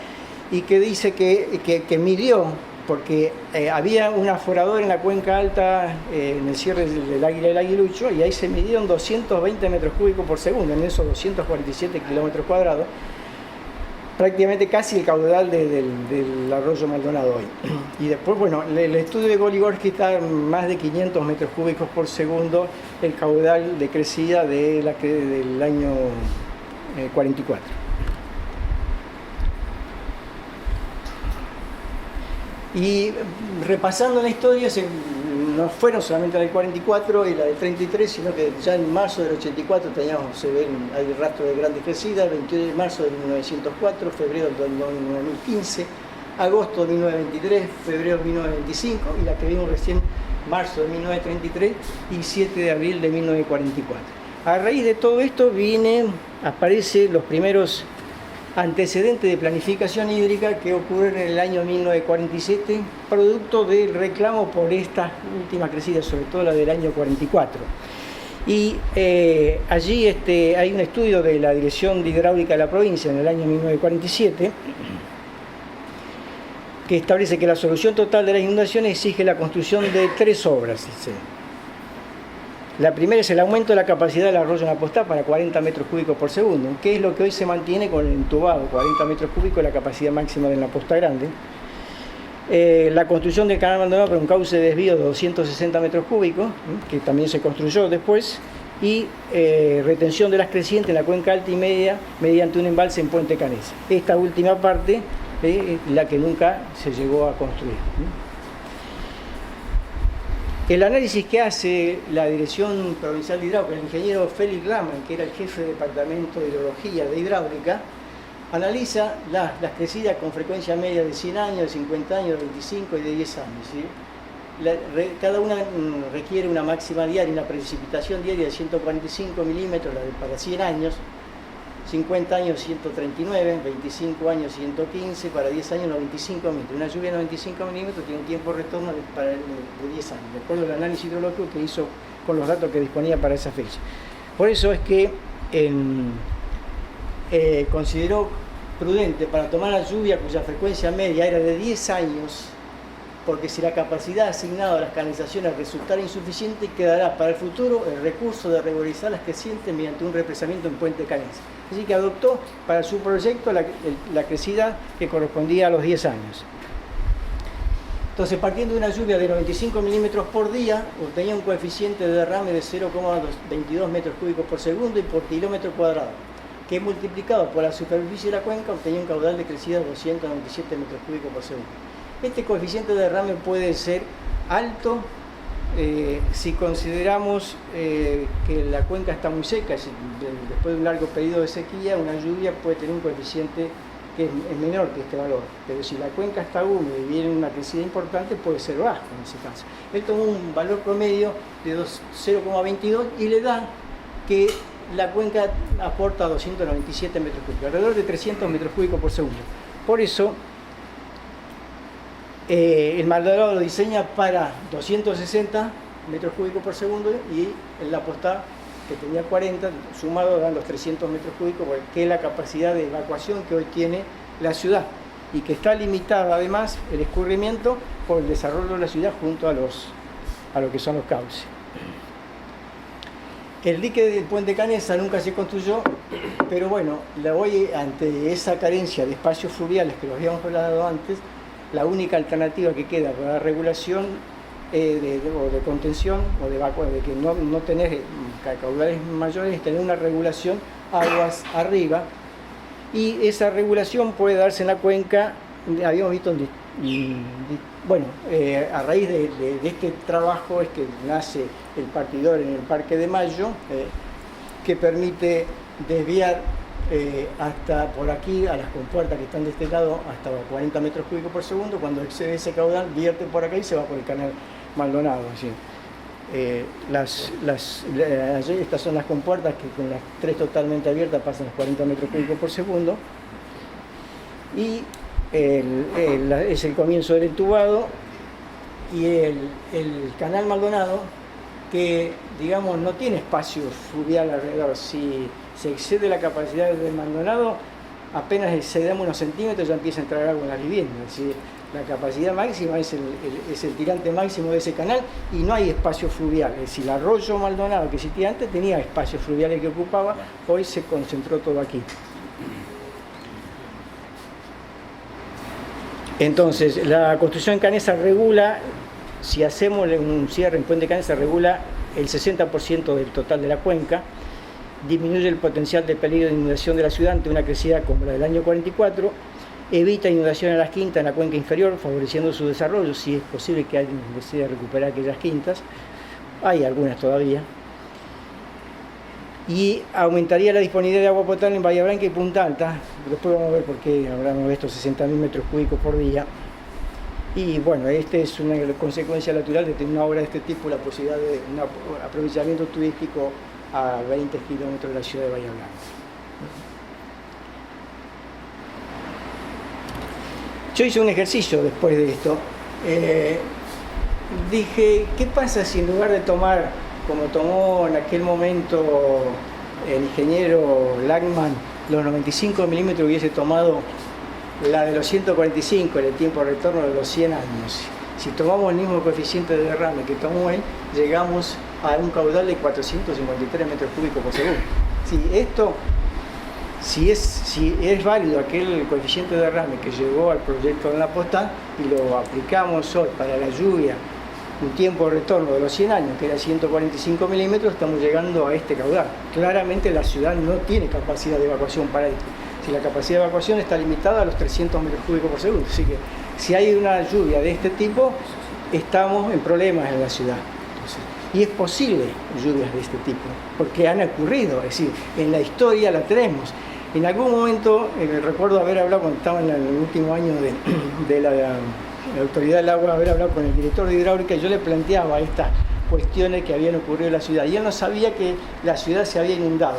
y que dice que midió, porque había un aforador en la cuenca alta, en el cierre del Águila y el Aguilucho, y ahí se midieron 220 metros cúbicos por segundo, en esos 247 kilómetros cuadrados, prácticamente casi el caudal del arroyo Maldonado hoy. Y después, bueno, el estudio de Goligorski está en más de 500 metros cúbicos por segundo, el caudal de crecida del año 44. Y repasando la historia, no fueron solamente la del 44 y la del 33, sino que ya en marzo del 84 hay el rastro de grandes crecidas, el 22 de marzo de 1904, febrero del 2015, agosto de 1923, febrero de 1925 y la que vimos recién, marzo de 1933 y 7 de abril de 1944. A raíz de todo esto aparecen los primeros antecedentes de planificación hídrica que ocurren en el año 1947, producto del reclamo por esta última crecida, sobre todo la del año 44. Y allí hay un estudio de la Dirección de Hidráulica de la provincia en el año 1947 que establece que la solución total de las inundaciones exige la construcción de 3 obras. La primera es el aumento de la capacidad del arroyo en la Postá para 40 metros cúbicos por segundo, que es lo que hoy se mantiene con el entubado, 40 metros cúbicos, la capacidad máxima de la Postá Grande. La construcción del canal Maldonado para un cauce de desvío de 260 metros cúbicos, que también se construyó después, y retención de las crecientes en la cuenca alta y media mediante un embalse en Puente Canesa. Esta última parte es la que nunca se llegó a construir. El análisis que hace la Dirección Provincial de Hidráulica, el ingeniero Félix Laman, que era el jefe de Departamento de Hidrología de Hidráulica, analiza las crecidas con frecuencia media de 100 años, de 50 años, de 25 y de 10 años. ¿Sí? Cada una requiere una máxima diaria, una precipitación diaria de 145 milímetros para 100 años, 50 años 139, 25 años 115, para 10 años 95 milímetros. Una lluvia de 95 milímetros tiene un tiempo de retorno de 10 años, de acuerdo al análisis hidrológico que hizo con los datos que disponía para esa fecha. Por eso es que consideró prudente para tomar la lluvia cuya frecuencia media era de 10 años, porque si la capacidad asignada a las canalizaciones resultara insuficiente, quedará para el futuro el recurso de regularizar las crecientes mediante un represamiento en puente Canesa. Así que adoptó para su proyecto la crecida que correspondía a los 10 años. Entonces, partiendo de una lluvia de 95 milímetros por día, obtenía un coeficiente de derrame de 0,22 metros cúbicos por segundo y por kilómetro cuadrado, que multiplicado por la superficie de la cuenca obtenía un caudal de crecida de 297 metros cúbicos por segundo. Este coeficiente de derrame puede ser alto si consideramos que la cuenca está muy seca. Después de un largo periodo de sequía, una lluvia puede tener un coeficiente que es menor que este valor, pero si la cuenca está húmeda y viene una crecida importante, puede ser bajo en ese caso. Él tomó un valor promedio de 0,22 y le da que la cuenca aporta 297 metros cúbicos, alrededor de 300 metros cúbicos por segundo. Por eso, el Maldonado lo diseña para 260 metros cúbicos por segundo y en la Postá, que tenía 40, sumado dan los 300 metros cúbicos, que es la capacidad de evacuación que hoy tiene la ciudad y que está limitada además el escurrimiento por el desarrollo de la ciudad junto a lo que son los cauces. El dique del puente Canesa nunca se construyó, pero bueno, hoy ante esa carencia de espacios fluviales que los habíamos hablado antes, la única alternativa que queda para la regulación de contención o de evacuación, de que no tener caudales mayores, es tener una regulación aguas arriba, y esa regulación puede darse en la cuenca. Habíamos visto, a raíz de este trabajo es que nace el partidor en el Parque de Mayo, que permite desviar hasta por aquí a las compuertas que están de este lado hasta 40 metros cúbicos por segundo. Cuando excede ese caudal, vierte por acá y se va por el canal Maldonado. ¿Sí? Estas son las compuertas que con las 3 totalmente abiertas pasan los 40 metros cúbicos por segundo, y es el comienzo del entubado, y el canal Maldonado, que digamos no tiene espacio fluvial alrededor. Si se excede la capacidad del Maldonado, apenas excedemos unos centímetros ya empieza a entrar agua en las viviendas. Es decir, la capacidad máxima es el tirante máximo de ese canal y no hay espacio fluvial. Es decir, el arroyo Maldonado que existía antes tenía espacios fluviales que ocupaba, hoy se concentró todo aquí. Entonces, la construcción en Canesa regula, si hacemos un cierre en puente Canesa, regula el 60% del total de la cuenca, disminuye el potencial de peligro de inundación de la ciudad ante una crecida como la del año 44, evita inundación a las quintas en la cuenca inferior, favoreciendo su desarrollo, si es posible que alguien desee recuperar aquellas quintas, hay algunas todavía, y aumentaría la disponibilidad de agua potable en Bahía Blanca y Punta Alta. Después vamos a ver por qué hablamos de estos 60.000 metros cúbicos por día. Y bueno, esta es una consecuencia natural de tener una obra de este tipo, la posibilidad de un aprovechamiento turístico a 20 kilómetros de la ciudad de Bahía Blanca. Yo hice un ejercicio después de esto. Dije, ¿qué pasa si en lugar de tomar, como tomó en aquel momento el ingeniero Langman, los 95 milímetros, hubiese tomado la de los 145 en el tiempo de retorno de los 100 años? Si tomamos el mismo coeficiente de derrame que tomó él, llegamos a un caudal de 453 metros cúbicos por segundo. Si es válido aquel coeficiente de derrame que llegó al proyecto en la Postá y lo aplicamos hoy para la lluvia, un tiempo de retorno de los 100 años, que era 145 milímetros, estamos llegando a este caudal. Claramente la ciudad no tiene capacidad de evacuación para esto. Si la capacidad de evacuación está limitada a los 300 metros cúbicos por segundo. Así que si hay una lluvia de este tipo, estamos en problemas en la ciudad. Entonces, y es posible lluvias de este tipo, porque han ocurrido, es decir, en la historia la tenemos. En algún momento, recuerdo haber hablado, cuando estaba en el último año de la Autoridad del Agua, haber hablado con el director de hidráulica, y yo le planteaba estas cuestiones que habían ocurrido en la ciudad, y él no sabía que la ciudad se había inundado.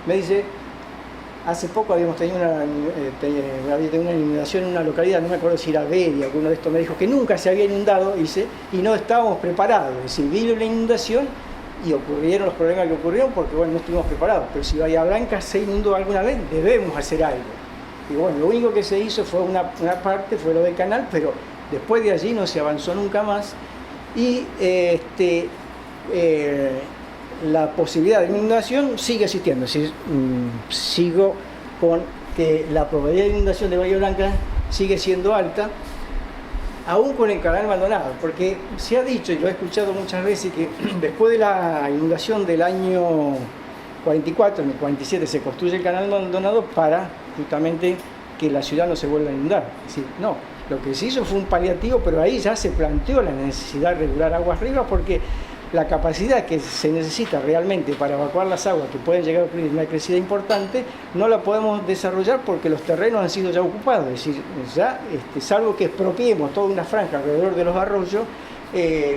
Me dice, hace poco habíamos tenido había tenido una inundación en una localidad, no me acuerdo si era Beria, alguno de estos me dijo que nunca se había inundado, y no estábamos preparados. Es decir, vino la inundación y ocurrieron los problemas que ocurrieron porque bueno, no estuvimos preparados. Pero si Bahía Blanca se inundó alguna vez, debemos hacer algo. Y bueno, lo único que se hizo fue una parte, fue lo del canal, pero después de allí no se avanzó nunca más. Y la posibilidad de inundación sigue existiendo. Es decir, sigo con que la probabilidad de inundación de Bahía Blanca sigue siendo alta, aún con el canal abandonado, porque se ha dicho, y lo he escuchado muchas veces, que después de la inundación del año 44, en el 47 se construye el canal abandonado para justamente que la ciudad no se vuelva a inundar. Es decir, no, lo que se hizo fue un paliativo, pero ahí ya se planteó la necesidad de regular aguas arriba, porque la capacidad que se necesita realmente para evacuar las aguas que pueden llegar a ocurrir una crecida importante, no la podemos desarrollar porque los terrenos han sido ya ocupados. Es decir, ya, salvo que expropiemos toda una franja alrededor de los arroyos,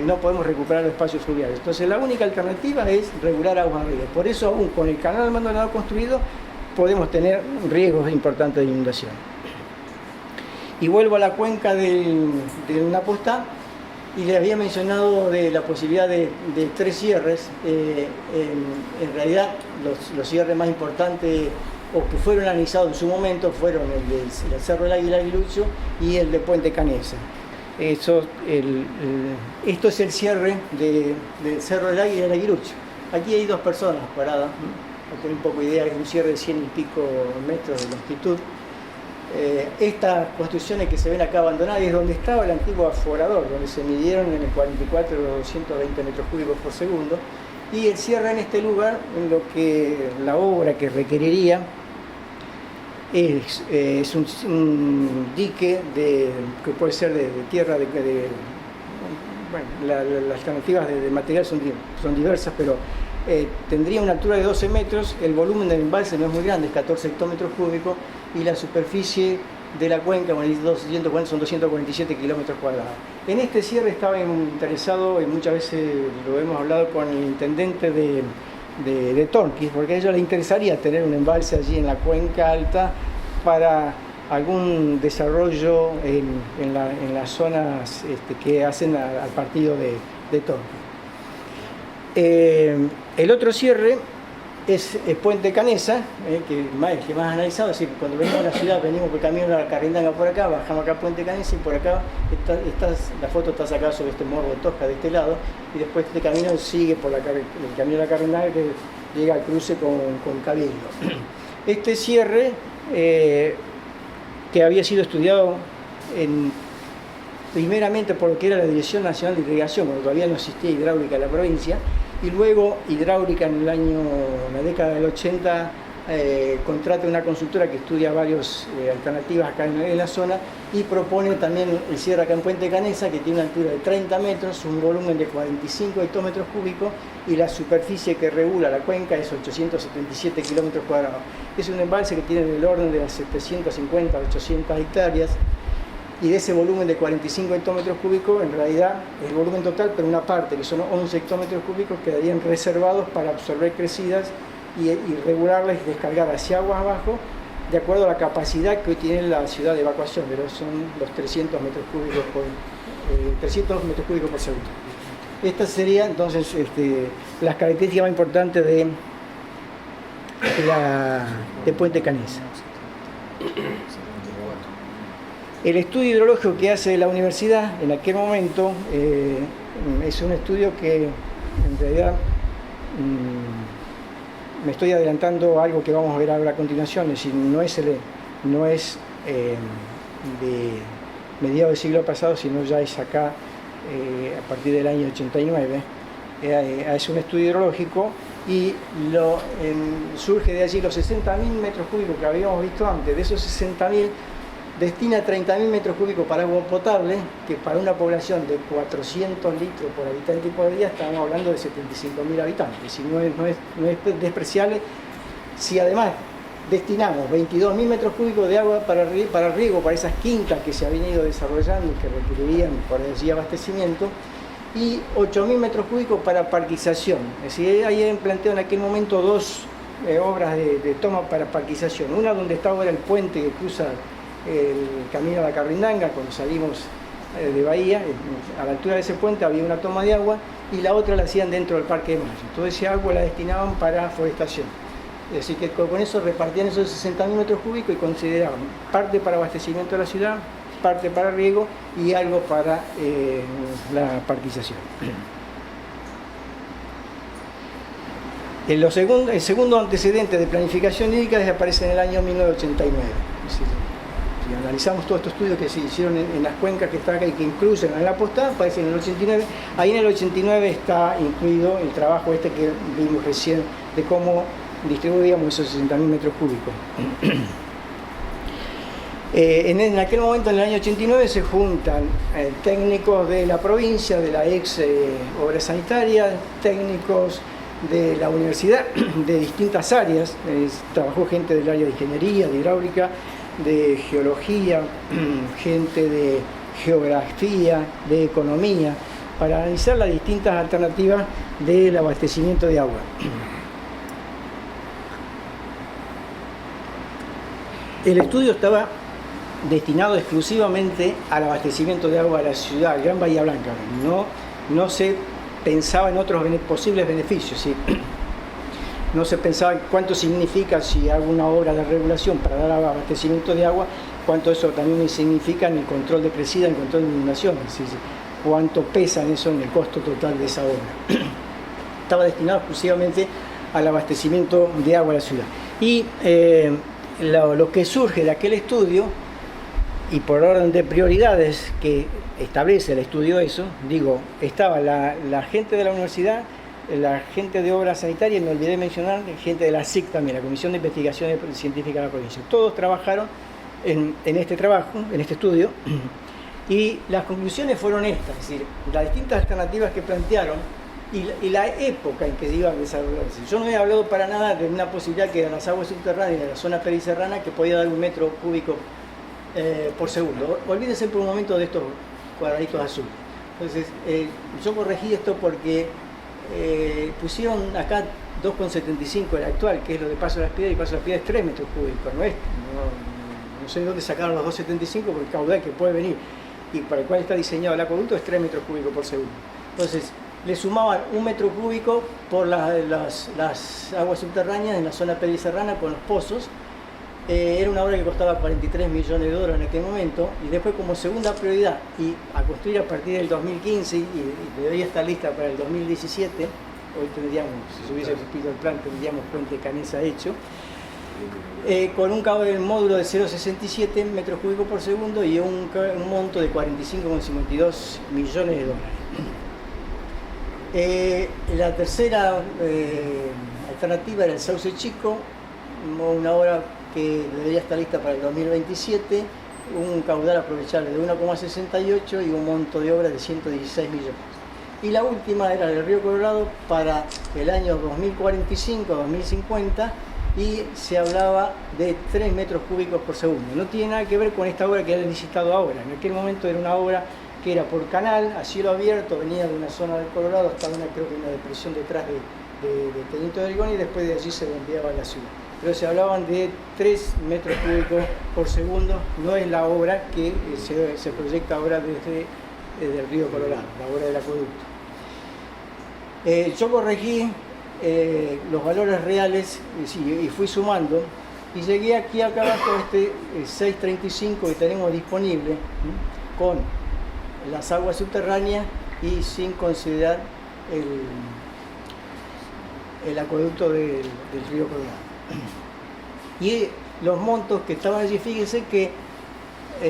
no podemos recuperar los espacios fluviales. Entonces la única alternativa es regular aguas arriba. Por eso, aún con el canal abandonado construido, podemos tener riesgos importantes de inundación. Y vuelvo a la cuenca del Napostá, y les había mencionado de la posibilidad de 3 cierres. En realidad los cierres más importantes o que fueron analizados en su momento fueron el del Cerro del Águila Aguilucho y el de Puente Canesa. Esto es el cierre del Cerro del Águila y el Aguilucho. Aquí hay 2 personas paradas, para tener un poco de idea, es un cierre de 100 y pico metros de longitud. Estas construcciones que se ven acá abandonadas es donde estaba el antiguo aforador, donde se midieron en el 44 los 220 metros cúbicos por segundo, y el cierre en este lugar, en lo que la obra que requeriría es un dique que puede ser de tierra, bueno, las alternativas de material son diversas, pero tendría una altura de 12 metros, el volumen del embalse no es muy grande, es 14 hectómetros cúbicos, y la superficie de la cuenca son 247 kilómetros cuadrados. En este cierre estaba interesado, y muchas veces lo hemos hablado con el intendente de Tornquist, porque a ellos les interesaría tener un embalse allí en la cuenca alta para algún desarrollo en las zonas que hacen al partido de Tornquist. El otro cierre es Puente Canesa, el que más analizado. Es decir, cuando venimos a la ciudad, venimos por el camino de la Carrindanga por acá, bajamos acá Puente Canesa, y por acá la foto está sacada sobre este morro de Tosca de este lado, y después este camino sigue por el camino de la Carrindanga que llega al cruce con Cabildo. Este cierre, que había sido estudiado primeramente por lo que era la Dirección Nacional de Irrigación, cuando todavía no existía hidráulica en la provincia, y luego hidráulica en la década del 80, contrata una consultora que estudia varias alternativas acá en la zona, y propone también el cierre acá en Puente Canesa, que tiene una altura de 30 metros, un volumen de 45 hectómetros cúbicos, y la superficie que regula la cuenca es 877 kilómetros cuadrados. Es un embalse que tiene el orden de las 750 a 800 hectáreas, y de ese volumen de 45 hectómetros cúbicos, en realidad el volumen total, pero una parte, que son 11 hectómetros cúbicos, quedarían reservados para absorber crecidas y regularlas y descargar hacia aguas abajo, de acuerdo a la capacidad que hoy tiene la ciudad de evacuación, pero son los 300 metros cúbicos por segundo. Estas serían entonces las características más importantes de Puente Canesa. El estudio hidrológico que hace la universidad en aquel momento es un estudio que en realidad me estoy adelantando a algo que vamos a ver ahora a continuación. Es decir, no es de mediados del siglo pasado, sino ya es acá a partir del año 89. Es un estudio hidrológico y surge de allí los 60.000 metros cúbicos que habíamos visto antes. De esos 60.000, destina 30.000 metros cúbicos para agua potable, que para una población de 400 litros por habitante y por día estamos hablando de 75.000 habitantes. Si no es despreciable. Si además destinamos 22.000 metros cúbicos de agua para riego, para esas quintas que se habían ido desarrollando y que requerirían por allí abastecimiento, y 8.000 metros cúbicos para parquización. Es decir, ahí planteó en aquel momento dos obras de toma para parquización. Una donde está ahora el puente que cruza el camino a la Carrindanga, cuando salimos de Bahía, a la altura de ese puente había una toma de agua, y la otra la hacían dentro del Parque de Mayo. Toda ese agua la destinaban para forestación. Así que con eso repartían esos 60.000 metros cúbicos y consideraban parte para abastecimiento de la ciudad, parte para riego y algo para la parquización. El segundo antecedente de planificación hídrica aparece en el año 1989. Si analizamos todos estos estudios que se hicieron en las cuencas que están acá y que incluyen en la postada, aparece en el 89. Ahí en el 89 está incluido el trabajo este que vimos recién de cómo distribuíamos esos 60.000 metros cúbicos. En aquel momento, en el año 89, se juntan técnicos de la provincia, de la ex obra sanitaria, técnicos de la universidad, de distintas áreas. Trabajó gente del área de ingeniería, de hidráulica, de geología, gente de geografía, de economía, para analizar las distintas alternativas del abastecimiento de agua. El estudio estaba destinado exclusivamente al abastecimiento de agua a la ciudad, Gran Bahía Blanca. No se pensaba en otros posibles beneficios, ¿sí? No se pensaba en cuánto significa si hago una obra de regulación para dar abastecimiento de agua, cuánto eso también significa en el control de crecida, en el control de inundaciones, ¿sí? Cuánto pesa en eso en el costo total de esa obra. Estaba destinado exclusivamente al abastecimiento de agua a la ciudad. Y lo que surge de aquel estudio, y por orden de prioridades que establece el estudio eso, digo, estaba la gente de la universidad, la gente de obras sanitarias, y me olvidé mencionar, gente de la SIC también, la Comisión de Investigación Científica de la provincia. Todos trabajaron en este trabajo, en este estudio, y las conclusiones fueron estas, es decir, las distintas alternativas que plantearon y la época en que iban a desarrollarse. Yo no he hablado para nada de una posibilidad que eran las aguas subterráneas de la zona periserrana, que podía dar 1 metro cúbico por segundo. Olvídense por un momento de estos cuadraditos azules. Entonces, yo corregí esto porque pusieron acá 2,75 el actual, que es lo de Paso de las Piedras, y Paso de las Piedras es 3 metros cúbicos, no sé de dónde sacaron los 2,75 porque el caudal que puede venir y para el cual está diseñado el acueducto es 3 metros cúbicos por segundo. Entonces, le sumaban 1 metro cúbico por las aguas subterráneas en la zona periserrana con los pozos. Era una obra que costaba 43 millones de dólares en aquel momento, y después, como segunda prioridad y a construir a partir del 2015 y debería estar lista para el 2017, hoy tendríamos, si se hubiese cumplido el plan, tendríamos Puente Canesa hecho, con un caudal del módulo de 0,67 metros cúbicos por segundo y un monto de 45,52 millones de dólares. La tercera alternativa era el Sauce Chico, una obra que debería estar lista para el 2027, un caudal aprovechable de 1,68 y un monto de obra de 116 millones. Y la última era el Río Colorado para el año 2045-2050 y se hablaba de 3 metros cúbicos por segundo. No tiene nada que ver con esta obra que han licitado ahora. En aquel momento era una obra que era por canal, a cielo abierto, venía de una zona del Colorado hasta creo que una depresión detrás de Teniente de Origón, y después de allí se enviaba a la ciudad. Pero se hablaban de 3 metros cúbicos por segundo, no es la obra que se proyecta ahora desde el río Colorado, la obra del acueducto. Yo corregí los valores reales y fui sumando, y llegué aquí acá abajo este 635 que tenemos disponible, con las aguas subterráneas y sin considerar el acueducto del río Colorado. Y los montos que estaban allí, fíjense que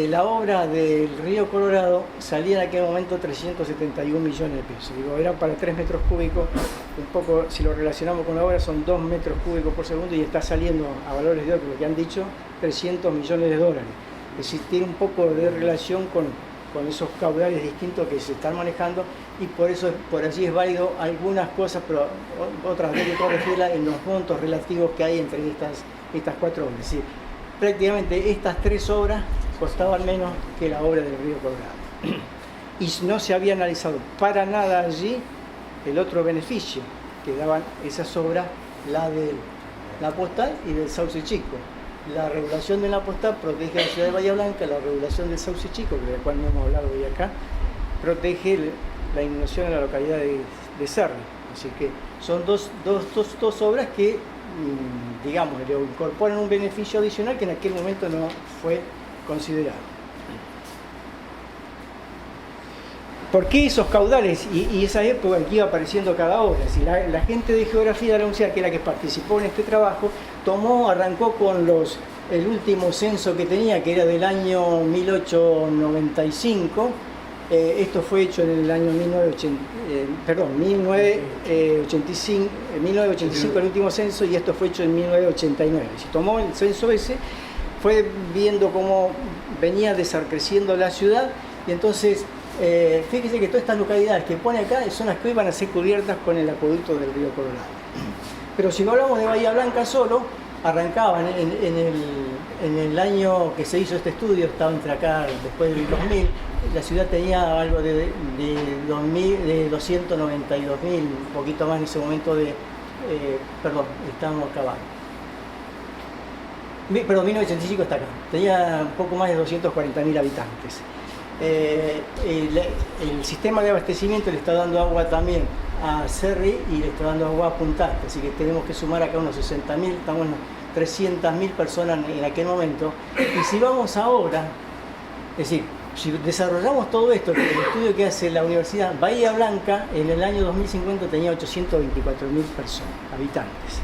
la obra del río Colorado salía en aquel momento 371 millones de pesos. Digo, era para 3 metros cúbicos, un poco, si lo relacionamos con la obra, son 2 metros cúbicos por segundo, y está saliendo a valores de hoy, lo que han dicho, 300 millones de dólares. Es decir, tiene un poco de relación con esos caudales distintos que se están manejando, y por eso por allí es válido algunas cosas, pero otras hay que corregirlas en los montos relativos que hay entre estas 4 obras. Es decir, prácticamente estas 3 obras costaban menos que la obra del río Colorado. Y no se había analizado para nada allí el otro beneficio que daban esas obras, la del la postal y del Sauce Chico. La regulación de la postal protege a la ciudad de Bahía Blanca, la regulación del Sauce Chico, de la cual no hemos hablado hoy acá, protege la inundación en la localidad de Cerri. Así que son dos obras que, digamos, le incorporan un beneficio adicional que en aquel momento no fue considerado. ¿Por qué esos caudales y esa época en que iba apareciendo cada obra? Si la gente de geografía de la universidad, que era la que participó en este trabajo, arrancó con el último censo que tenía, que era del año 1895. Esto fue hecho en el año 1985, el último censo, y esto fue hecho en 1989. Se tomó el censo ese, fue viendo cómo venía creciendo la ciudad, y entonces fíjese que todas estas localidades que pone acá son las que hoy van a ser cubiertas con el acueducto del río Colorado. Pero si no hablamos de Bahía Blanca solo, arrancaban en el año que se hizo este estudio, estaba entre acá después del 2000, la ciudad tenía algo de 292.000, un poquito más en ese momento estamos acabando. Perdón, 1985 está acá, tenía un poco más de 240.000 habitantes. El sistema de abastecimiento le está dando agua también a Cerri y le está dando agua a Punta Alta, así que tenemos que sumar acá unos 60.000, estamos en 300.000 personas en aquel momento. Y si vamos ahora, es decir, si desarrollamos todo esto, el estudio que hace la Universidad, Bahía Blanca en el año 2050 tenía 824.000 personas, habitantes.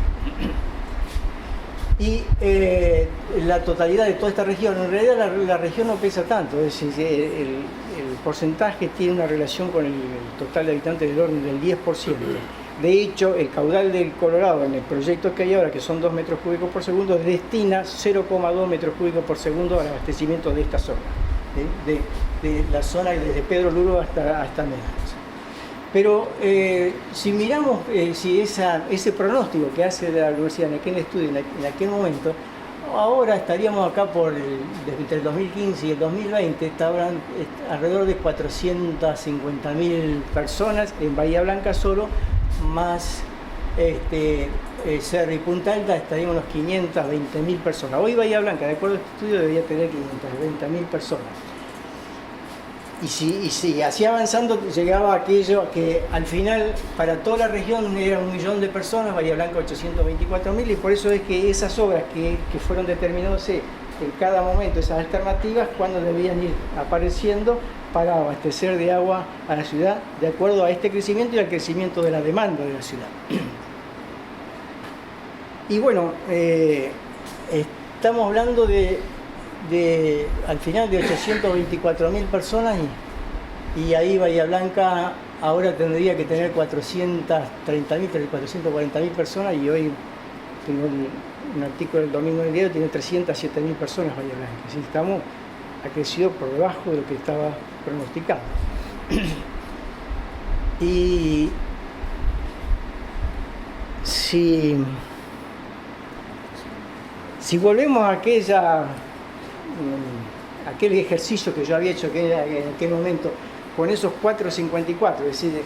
Y la totalidad de toda esta región, en realidad la región no pesa tanto, es decir, el porcentaje tiene una relación con el total de habitantes del orden del 10%. De hecho, el caudal del Colorado en el proyecto que hay ahora, que son 2 metros cúbicos por segundo, destina 0,2 metros cúbicos por segundo al abastecimiento de esta zona, de la zona desde Pedro Luro hasta Medanos. Pero si miramos ese pronóstico que hace la universidad en aquel estudio, en aquel momento, ahora estaríamos acá entre el 2015 y el 2020, estaban alrededor de 450.000 personas en Bahía Blanca solo, más Cerri y Punta Alta estaríamos unos 520.000 personas. Hoy Bahía Blanca, de acuerdo a este estudio, debería tener 520.000 personas. Y si así avanzando llegaba aquello que al final para toda la región era 1 millón de personas, Bahía Blanca 824.000, y por eso es que esas obras que fueron determinadas en cada momento, esas alternativas, cuando debían ir apareciendo para abastecer de agua a la ciudad, de acuerdo a este crecimiento y al crecimiento de la demanda de la ciudad. Y bueno, estamos hablando al final de 824.000 personas, y ahí Bahía Blanca ahora tendría que tener 430.000, 440.000 personas, y hoy tengo un artículo del domingo del diario, tiene 307.000 personas Bahía Blanca. Así que ha crecido por debajo de lo que estaba pronosticado. Y si volvemos a aquel ejercicio que yo había hecho que era en aquel momento con esos 4.54, es decir,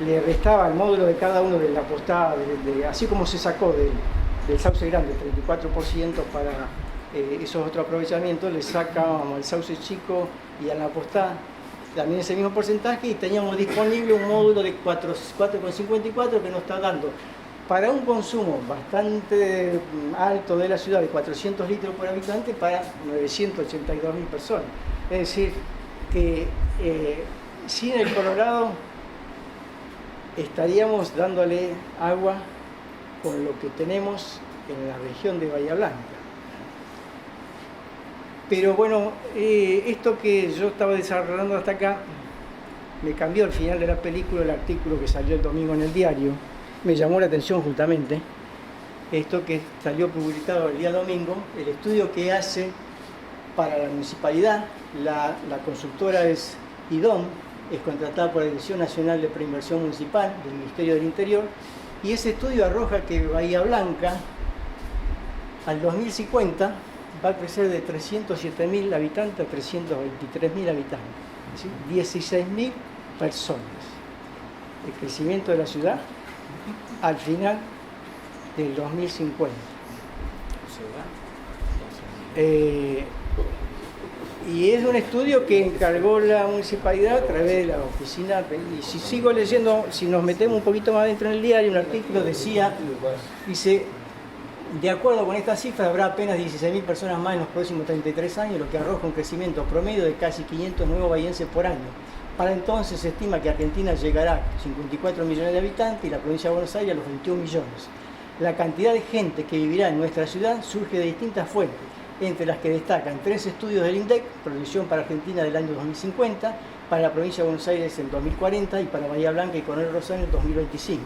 le restaba el módulo de cada uno de la postada, así como se sacó del sauce grande el 34% para esos otros aprovechamientos, le sacábamos al sauce chico y a la postada también ese mismo porcentaje, y teníamos disponible un módulo de 4.54 que nos está dando para un consumo bastante alto de la ciudad, de 400 litros por habitante, para 982.000 personas. Es decir, que sin el Colorado estaríamos dándole agua con lo que tenemos en la región de Bahía Blanca. Pero bueno, esto que yo estaba desarrollando hasta acá me cambió al final de la película, el artículo que salió el domingo en el diario. Me llamó la atención justamente esto que salió publicado el día domingo, el estudio que hace para la municipalidad. La consultora es IDOM, es contratada por la Dirección Nacional de Preinversión Municipal del Ministerio del Interior, y ese estudio arroja que Bahía Blanca al 2050 va a crecer de 307.000 habitantes a 323.000 habitantes, ¿sí? 16.000 personas. El crecimiento de la ciudad al final del 2050. Y es un estudio que encargó la municipalidad a través de la oficina. Y si sigo leyendo, si nos metemos un poquito más adentro en el diario, un artículo dice, de acuerdo con estas cifras, habrá apenas 16.000 personas más en los próximos 33 años, lo que arroja un crecimiento promedio de casi 500 nuevos bahienses por año. Para entonces se estima que Argentina llegará a 54 millones de habitantes y la provincia de Buenos Aires a los 21 millones. La cantidad de gente que vivirá en nuestra ciudad surge de distintas fuentes, entre las que destacan 3 estudios del INDEC, proyección para Argentina del año 2050, para la provincia de Buenos Aires en 2040 y para Bahía Blanca y Coronel Rosario en 2025.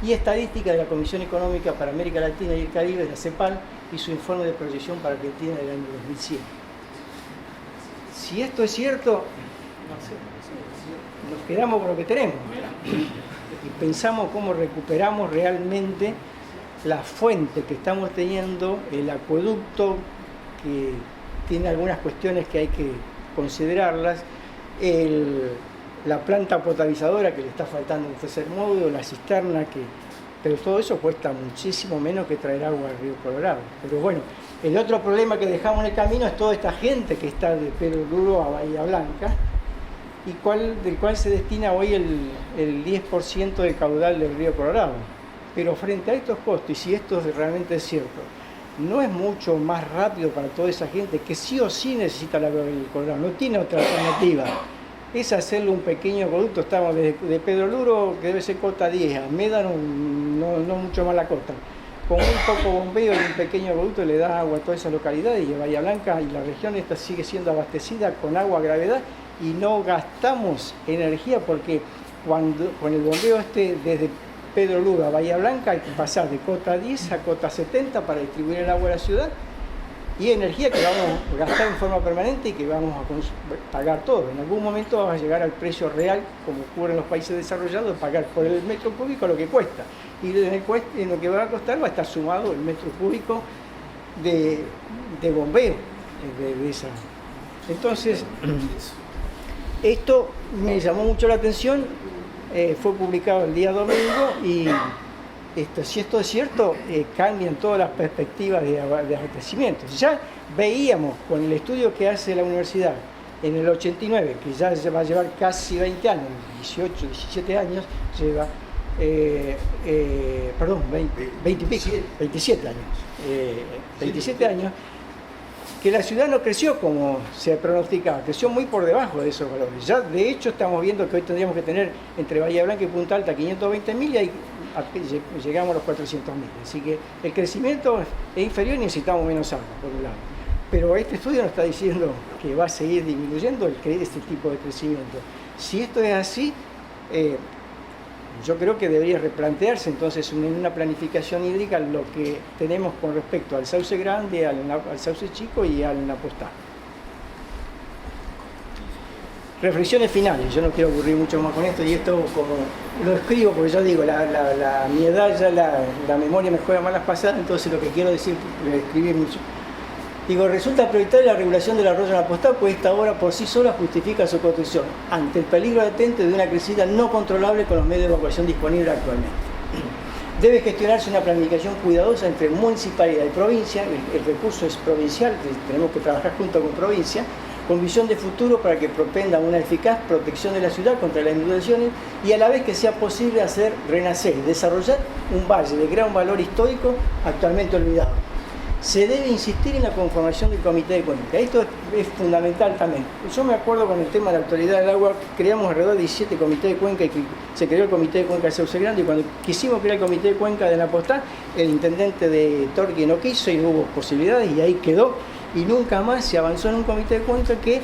Y estadística de la Comisión Económica para América Latina y el Caribe, de la CEPAL, y su informe de proyección para Argentina del año 2100. Si esto es cierto, no sé, nos quedamos con lo que tenemos y pensamos cómo recuperamos realmente la fuente que estamos teniendo, el acueducto, que tiene algunas cuestiones que hay que considerarlas, la planta potabilizadora que le está faltando un tercer módulo, la cisterna, pero todo eso cuesta muchísimo menos que traer agua al río Colorado. Pero bueno, el otro problema que dejamos en el camino es toda esta gente que está de Pedro Luro a Bahía Blanca, y del cual se destina hoy el 10% del caudal del río Colorado. Pero frente a estos costos, y si esto realmente es cierto, ¿no es mucho más rápido para toda esa gente que sí o sí necesita el agua del Colorado? No tiene otra alternativa. Es hacerle un pequeño acueducto. Estamos de Pedro Luro, que debe ser cota 10, a Médano, no mucho más la costa. Con un poco bombeo y un pequeño acueducto le da agua a toda esa localidad, y Bahía Blanca y la región esta sigue siendo abastecida con agua a gravedad y no gastamos energía, porque cuando con el bombeo desde Pedro Luro a Bahía Blanca hay que pasar de cota 10 a cota 70 para distribuir el agua a la ciudad, y energía que vamos a gastar en forma permanente y que vamos a pagar todo. En algún momento vamos a llegar al precio real, como ocurre en los países desarrollados, de pagar por el metro cúbico lo que cuesta. Y en lo que va a costar va a estar sumado el metro cúbico de bombeo de esa. Entonces, esto me llamó mucho la atención, fue publicado el día domingo, y si esto es cierto, cambian todas las perspectivas de abastecimiento. Ya veíamos con el estudio que hace la universidad en el 89, que ya se va a llevar casi 20 años, 18, 17 años, lleva, 27 años, 27 años, que la ciudad no creció como se pronosticaba, creció muy por debajo de esos valores. Ya de hecho estamos viendo que hoy tendríamos que tener entre Bahía Blanca y Punta Alta 520.000 y ahí llegamos a los 400.000. Así que el crecimiento es inferior y necesitamos menos agua, por un lado. Pero este estudio nos está diciendo que va a seguir disminuyendo este tipo de crecimiento. Si esto es así, yo creo que debería replantearse entonces en una planificación hídrica lo que tenemos con respecto al sauce grande, al sauce chico y al Napostá. Reflexiones finales, yo no quiero aburrir mucho más con esto, y esto como lo escribo porque yo digo, mi edad ya la memoria me juega malas pasadas, entonces lo que quiero decir, escribir mucho. Digo, resulta prioritaria la regulación del arroyo Napostá, pues esta obra por sí sola justifica su construcción ante el peligro latente de una crecida no controlable con los medios de evacuación disponibles actualmente. Debe gestionarse una planificación cuidadosa entre municipalidad y provincia, el recurso es provincial, tenemos que trabajar junto con provincia, con visión de futuro para que propenda una eficaz protección de la ciudad contra las inundaciones y a la vez que sea posible hacer renacer y desarrollar un valle de gran valor histórico actualmente olvidado. Se debe insistir en la conformación del Comité de Cuenca. Esto es fundamental también. Yo me acuerdo con el tema de la Autoridad del Agua, creamos alrededor de 17 comités de cuenca y se creó el Comité de Cuenca de Sauce Grande, y cuando quisimos crear el Comité de Cuenca de Napostá, el intendente de Torque no quiso y no hubo posibilidades y ahí quedó, y nunca más se avanzó en un Comité de Cuenca que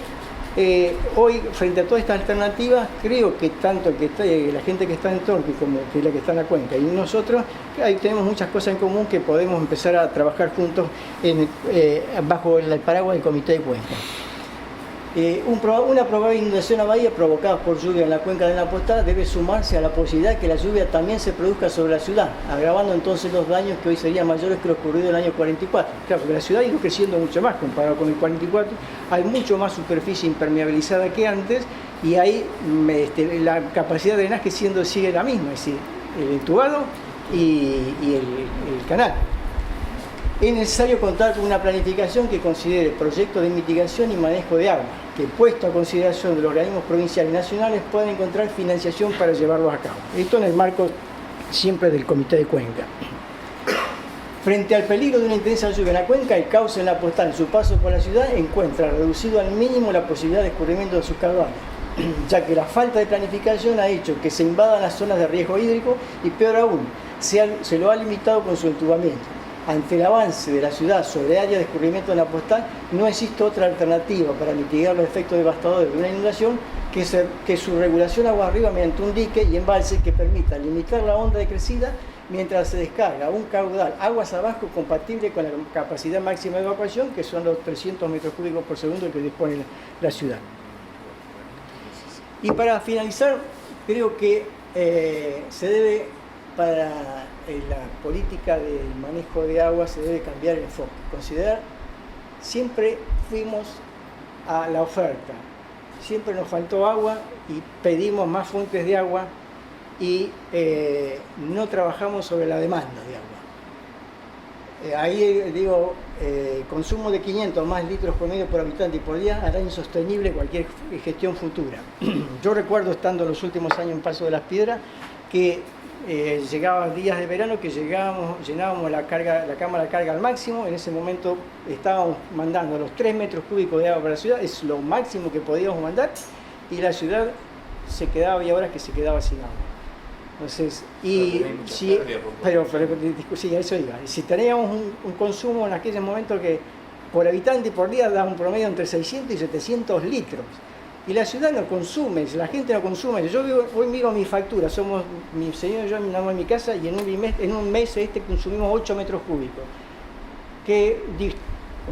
hoy, frente a todas estas alternativas, creo que tanto la gente que está en Torque como que la que está en la cuenca y nosotros, ahí tenemos muchas cosas en común que podemos empezar a trabajar juntos bajo el paraguas del Comité de Cuenca. Una probable inundación a bahía provocada por lluvia en la cuenca de Napostá debe sumarse a la posibilidad de que la lluvia también se produzca sobre la ciudad, agravando entonces los daños que hoy serían mayores que los ocurridos en el año 44. Claro, porque la ciudad ha ido creciendo mucho más comparado con el 44, hay mucho más superficie impermeabilizada que antes y ahí la capacidad de drenaje sigue la misma, es decir, el entubado y el canal. es necesario contar con una planificación que considere proyectos de mitigación y manejo de agua, que puesto a consideración de los organismos provinciales y nacionales puedan encontrar financiación para llevarlos a cabo. Esto en el marco siempre del Comité de Cuenca. Frente al peligro de una intensa lluvia en la cuenca, el cauce en la postal, en su paso por la ciudad, encuentra reducido al mínimo la posibilidad de escurrimiento de sus caudales, ya que la falta de planificación ha hecho que se invadan las zonas de riesgo hídrico y, peor aún, se lo ha limitado con su entubamiento. Ante el avance de la ciudad sobre áreas de escurrimiento en la postal, no existe otra alternativa para mitigar los efectos devastadores de una inundación que su regulación agua arriba mediante un dique y embalse que permita limitar la onda de crecida mientras se descarga un caudal aguas abajo compatible con la capacidad máxima de evacuación, que son los 300 metros cúbicos por segundo que dispone la ciudad. Y para finalizar, creo que se debe, para la política del manejo de agua, se debe cambiar el enfoque. Considerar, siempre fuimos a la oferta, siempre nos faltó agua y pedimos más fuentes de agua y no trabajamos sobre la demanda de agua. Ahí digo, consumo de 500 más litros por medio por habitante y por día hará insostenible cualquier gestión futura. Yo recuerdo, estando en los últimos años en Paso de las Piedras, que llegaban días de verano que llenábamos la cámara de carga al máximo. En ese momento estábamos mandando los 3 metros cúbicos de agua para la ciudad, es lo máximo que podíamos mandar, y la ciudad se quedaba, y ahora que se quedaba sin agua. Entonces, sí, eso iba. Si teníamos un consumo en aquel momento que por habitante y por día daba un promedio entre 600 y 700 litros. Y la ciudad no consume, la gente no consume. Yo hoy miro mi factura, somos mi señor y yo, mi mamá en mi casa, y en un mes consumimos 8 metros cúbicos, que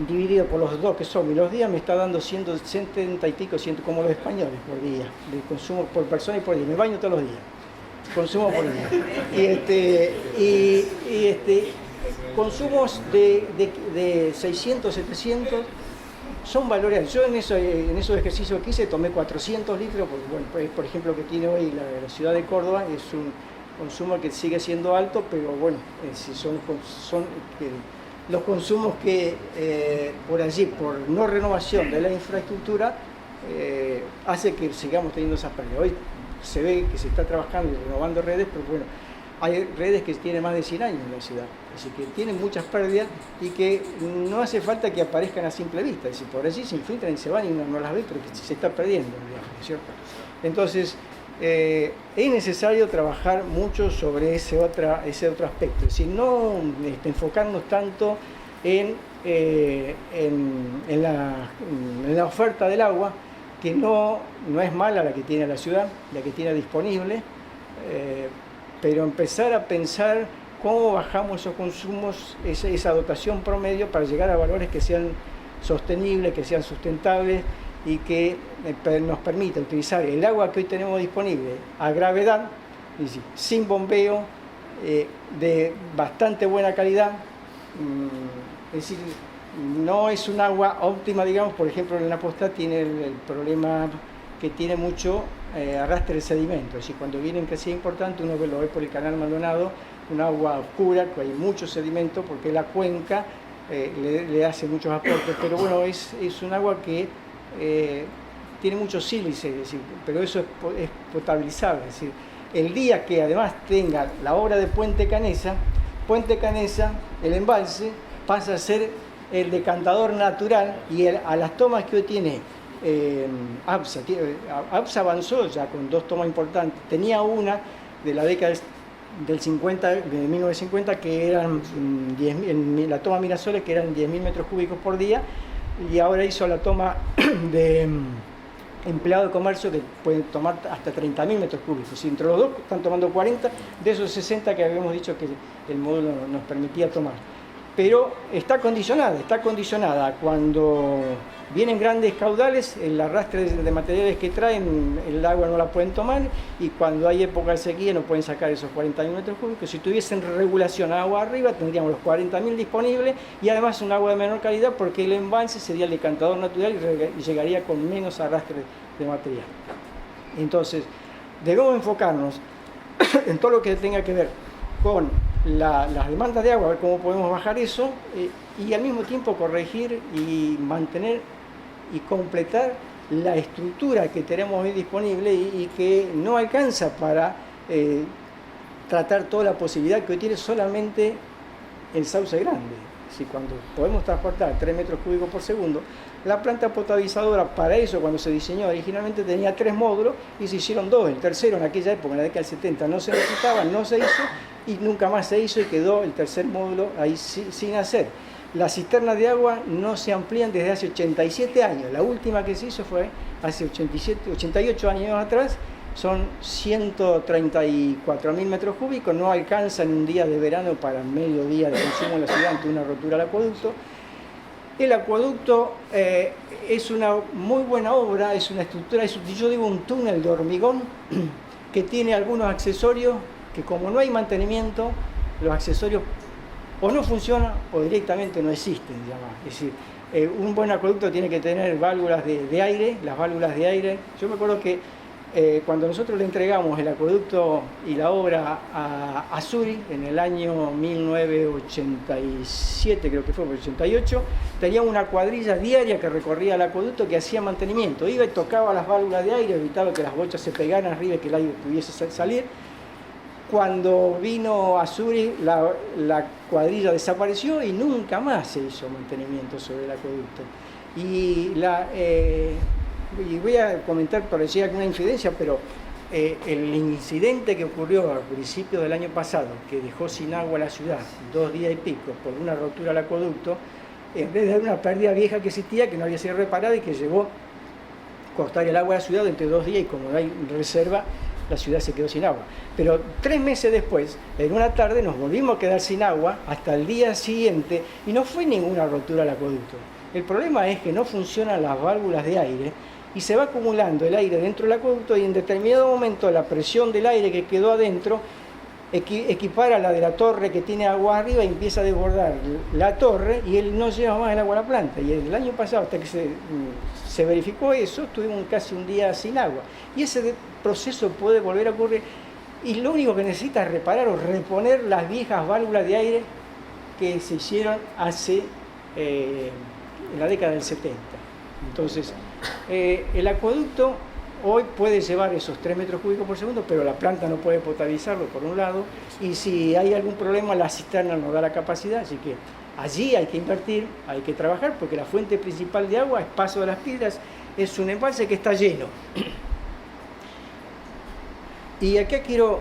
dividido por los dos que son y los días me está dando 170 y pico, como los españoles por día, de consumo por persona y por día. Me baño todos los días, consumo por día. Consumos de 600, 700, son valores. Yo en esos ejercicios que hice tomé 400 litros, porque, bueno, pues, por ejemplo, que tiene hoy la ciudad de Córdoba, es un consumo que sigue siendo alto, pero bueno, si son los consumos que por allí, por no renovación de la infraestructura, hace que sigamos teniendo esas pérdidas. Hoy se ve que se está trabajando y renovando redes, pero bueno, hay redes que tienen más de 100 años en la ciudad, así que tienen muchas pérdidas y que no hace falta que aparezcan a simple vista, es decir, por allí se infiltran y se van y uno no las ve, pero que se está perdiendo, digamos, ¿cierto? Entonces, es necesario trabajar mucho sobre ese otro aspecto, es decir, no enfocarnos tanto en la oferta del agua, que no es mala la que tiene la ciudad, la que tiene disponible, pero empezar a pensar cómo bajamos esos consumos, esa dotación promedio, para llegar a valores que sean sostenibles, que sean sustentables y que nos permita utilizar el agua que hoy tenemos disponible a gravedad, es decir, sin bombeo, de bastante buena calidad. Es decir, no es un agua óptima, digamos. Por ejemplo, en la postal tiene el problema que tiene mucho arrastre de sedimento, es decir, cuando viene en crecida importante, uno lo ve por el canal Maldonado, un agua oscura, que hay mucho sedimento, porque la cuenca le hace muchos aportes, pero bueno, es un agua que tiene mucho sílice, es decir, pero eso es potabilizable, es decir, el día que además tenga la obra de Puente Canesa, el embalse pasa a ser el decantador natural, y a las tomas que hoy tiene APSA avanzó ya con 2 tomas importantes. Tenía una de la década del 50, de 1950, que eran 10.000, la toma Mirasoles, que eran 10.000 metros cúbicos por día, y ahora hizo la toma de empleado de comercio, que pueden tomar hasta 30.000 metros cúbicos. Y entre los dos están tomando 40 de esos 60 que habíamos dicho que el módulo nos permitía tomar. Pero está condicionada cuando vienen grandes caudales, el arrastre de materiales que traen, el agua no la pueden tomar, y cuando hay época de sequía no pueden sacar esos 40.000 metros cúbicos. Si tuviesen regulación agua arriba, tendríamos los 40.000 disponibles, y además un agua de menor calidad, porque el embalse sería el decantador natural y llegaría con menos arrastre de material. Entonces, debemos enfocarnos en todo lo que tenga que ver con las demandas de agua, a ver cómo podemos bajar eso, y al mismo tiempo corregir y mantener y completar la estructura que tenemos hoy disponible y que no alcanza para tratar toda la posibilidad que hoy tiene solamente el sauce grande. Si cuando podemos transportar 3 metros cúbicos por segundo, la planta potabilizadora para eso, cuando se diseñó originalmente, tenía 3 módulos y se hicieron 2. El tercero en aquella época, en la década del 70, no se necesitaba, no se hizo y nunca más se hizo y quedó el tercer módulo ahí sin hacer. Las cisternas de agua no se amplían desde hace 87 años. La última que se hizo fue hace 88 años atrás. Son 134.000 metros cúbicos, no alcanza en un día de verano para medio día de consumo en la ciudad ante una rotura del acueducto. El acueducto es una muy buena obra, es una estructura, yo digo un túnel de hormigón que tiene algunos accesorios que, como no hay mantenimiento, los accesorios o no funcionan o directamente no existen, digamos. Es decir, un buen acueducto tiene que tener válvulas de aire, las válvulas de aire. Yo me acuerdo que cuando nosotros le entregamos el acueducto y la obra a Asuri en el año 1987, creo que fue, 88, tenía una cuadrilla diaria que recorría el acueducto que hacía mantenimiento. Iba y tocaba las válvulas de aire, evitaba que las bochas se pegaran arriba y que el aire pudiese salir. Cuando vino Asuri, la cuadrilla desapareció y nunca más se hizo mantenimiento sobre el acueducto. Y voy a comentar por decir alguna infidencia, pero el incidente que ocurrió al principio del año pasado, que dejó sin agua la ciudad 2 días y pico por una rotura del acueducto, en vez de una pérdida vieja que existía, que no había sido reparada y que llevó a cortar el agua a la ciudad entre 2 días, y como no hay reserva, la ciudad se quedó sin agua. Pero 3 meses después, en una tarde, nos volvimos a quedar sin agua hasta el día siguiente y no fue ninguna rotura del acueducto. El problema es que no funcionan las válvulas de aire y se va acumulando el aire dentro del acueducto y en determinado momento la presión del aire que quedó adentro equipara a la de la torre que tiene agua arriba y empieza a desbordar la torre y él no lleva más el agua a la planta. Y el año pasado, hasta que se verificó eso, estuvimos casi un día sin agua. Y ese proceso puede volver a ocurrir y lo único que necesita es reparar o reponer las viejas válvulas de aire que se hicieron hace en la década del 70. Entonces, el acueducto hoy puede llevar esos 3 metros cúbicos por segundo, pero la planta no puede potabilizarlo por un lado, y si hay algún problema la cisterna no da la capacidad, así que allí hay que invertir, hay que trabajar, porque la fuente principal de agua es Paso de las Piedras, es un embalse que está lleno. Y acá quiero,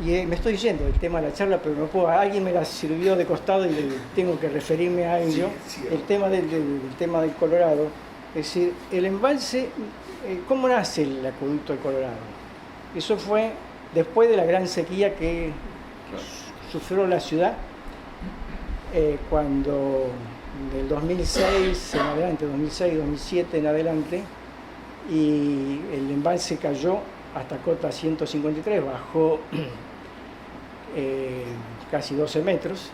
y me estoy diciendo el tema de la charla, pero no puedo, alguien me la sirvió de costado y tengo que referirme a ello, el tema del Colorado. Es decir, el embalse, ¿cómo nace el acueducto del Colorado? Eso fue después de la gran sequía que sufrió la ciudad, cuando del 2006 en adelante, 2006, 2007 en adelante, y el embalse cayó hasta cota 153, bajó casi 12 metros,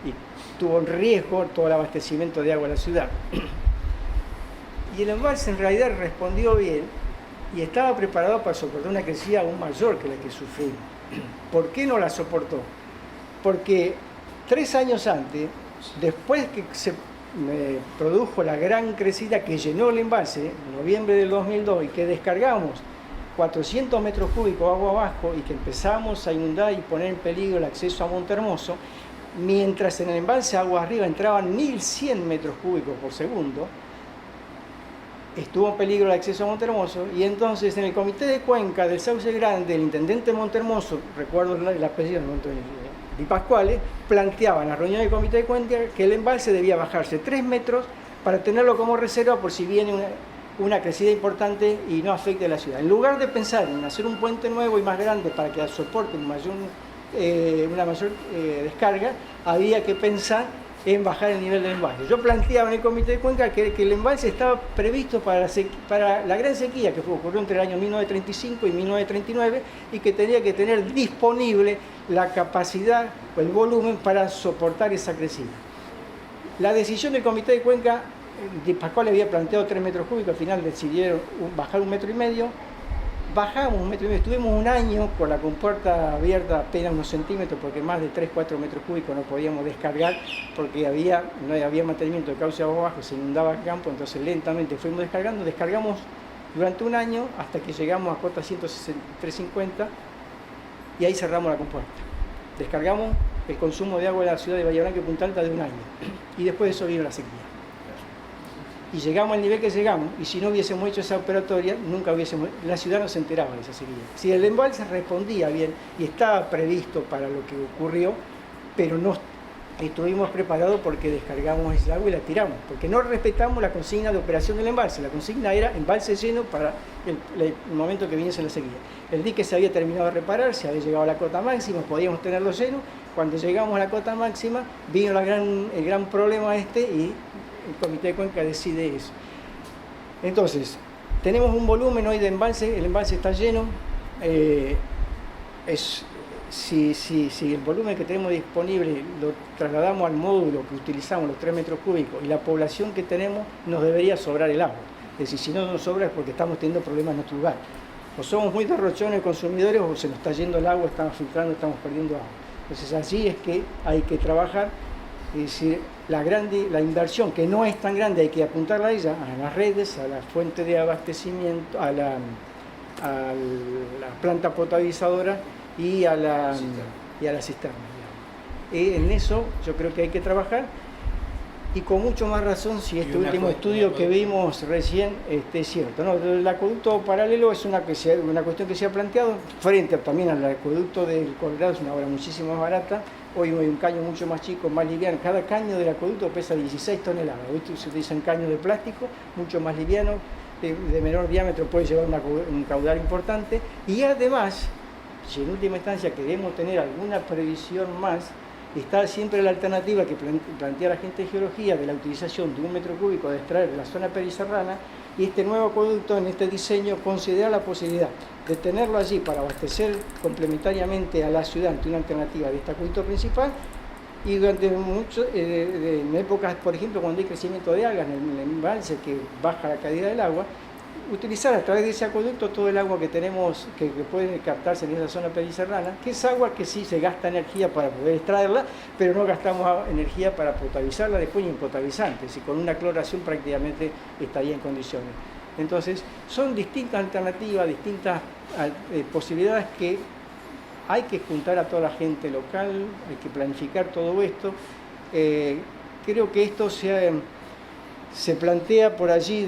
y tuvo en riesgo todo el abastecimiento de agua a la ciudad. Y el embalse en realidad respondió bien y estaba preparado para soportar una crecida aún mayor que la que sufrimos. ¿Por qué no la soportó? Porque 3 años antes, después que se produjo la gran crecida que llenó el embalse, en noviembre del 2002, y que descargamos 400 metros cúbicos agua abajo y que empezamos a inundar y poner en peligro el acceso a Montehermoso, mientras en el embalse agua arriba entraban 1.100 metros cúbicos por segundo, estuvo en peligro el acceso a Montehermoso, y entonces en el Comité de Cuenca del Sauce Grande, el intendente de Montehermoso, recuerdo el apellido Di Pasquale, planteaba en la reunión del Comité de Cuenca que el embalse debía bajarse 3 metros para tenerlo como reserva por si viene una crecida importante y no afecte a la ciudad. En lugar de pensar en hacer un puente nuevo y más grande para que soporte una mayor descarga, había que pensar en bajar el nivel del embalse. Yo planteaba en el Comité de Cuenca que el embalse estaba previsto para la gran sequía que ocurrió entre el año 1935 y 1939 y que tenía que tener disponible la capacidad o el volumen para soportar esa crecida. La decisión del Comité de Cuenca, Di Pasquale había planteado 3 metros cúbicos, al final decidieron bajar 1,5 metros, bajamos 1,5 metros, estuvimos un año con la compuerta abierta apenas unos centímetros, porque más de 3-4 metros cúbicos no podíamos descargar, porque no había mantenimiento de cauce abajo, se inundaba el campo, entonces lentamente fuimos descargamos durante un año hasta que llegamos a cota 163.50 y ahí cerramos la compuerta. Descargamos el consumo de agua de la ciudad de Bahía Blanca y Punta Alta de un año, y después de eso vino la sequía. Y llegamos al nivel que llegamos, y si no hubiésemos hecho esa operatoria, la ciudad no se enteraba de esa sequía. Si el embalse respondía bien y estaba previsto para lo que ocurrió, pero no estuvimos preparados porque descargamos ese agua y la tiramos, porque no respetamos la consigna de operación del embalse. La consigna era embalse lleno para el momento que viniese la sequía. El dique se había terminado de reparar, se había llegado a la cota máxima, podíamos tenerlo lleno. Cuando llegamos a la cota máxima, vino el gran problema y el Comité de Cuenca decide eso. Entonces, tenemos un volumen hoy de embalse, el embalse está lleno. Si el volumen que tenemos disponible lo trasladamos al módulo que utilizamos, los 3 metros cúbicos, y la población que tenemos, nos debería sobrar el agua. Es decir, si no nos sobra es porque estamos teniendo problemas en nuestro lugar. O somos muy derrochones consumidores, o se nos está yendo el agua, estamos filtrando, estamos perdiendo agua. Entonces allí es que hay que trabajar. Es decir, la inversión, que no es tan grande, hay que apuntarla a ella, a las redes, a la fuente de abastecimiento, a la planta potabilizadora y a la cisterna. Y en eso yo creo que hay que trabajar, y con mucho más razón si este último estudio que vimos recién es cierto, ¿no? El acueducto paralelo es una cuestión que se ha planteado frente también al acueducto del Colorado, es una obra muchísimo más barata. Hoy hay un caño mucho más chico, más liviano. Cada caño del acueducto pesa 16 toneladas. Hoy se utilizan caños de plástico, mucho más livianos, de menor diámetro, puede llevar un caudal importante. Y además, si en última instancia queremos tener alguna previsión más, está siempre la alternativa que plantea la gente de geología de la utilización de 1 metro cúbico de extraer de la zona periserrana, y este nuevo acueducto en este diseño considera la posibilidad de tenerlo allí para abastecer complementariamente a la ciudad ante una alternativa de este acueducto principal, y durante en épocas, por ejemplo, cuando hay crecimiento de algas en el embalse que baja la calidad del agua, utilizar a través de ese acueducto todo el agua que tenemos, que puede captarse en esa zona periserrana, que es agua que sí se gasta energía para poder extraerla, pero no gastamos energía para potabilizarla después ni en potabilizantes, y con una cloración prácticamente estaría en condiciones. Entonces, son distintas alternativas, distintas posibilidades que hay que juntar a toda la gente local, hay que planificar todo esto. Creo que esto se plantea por allí,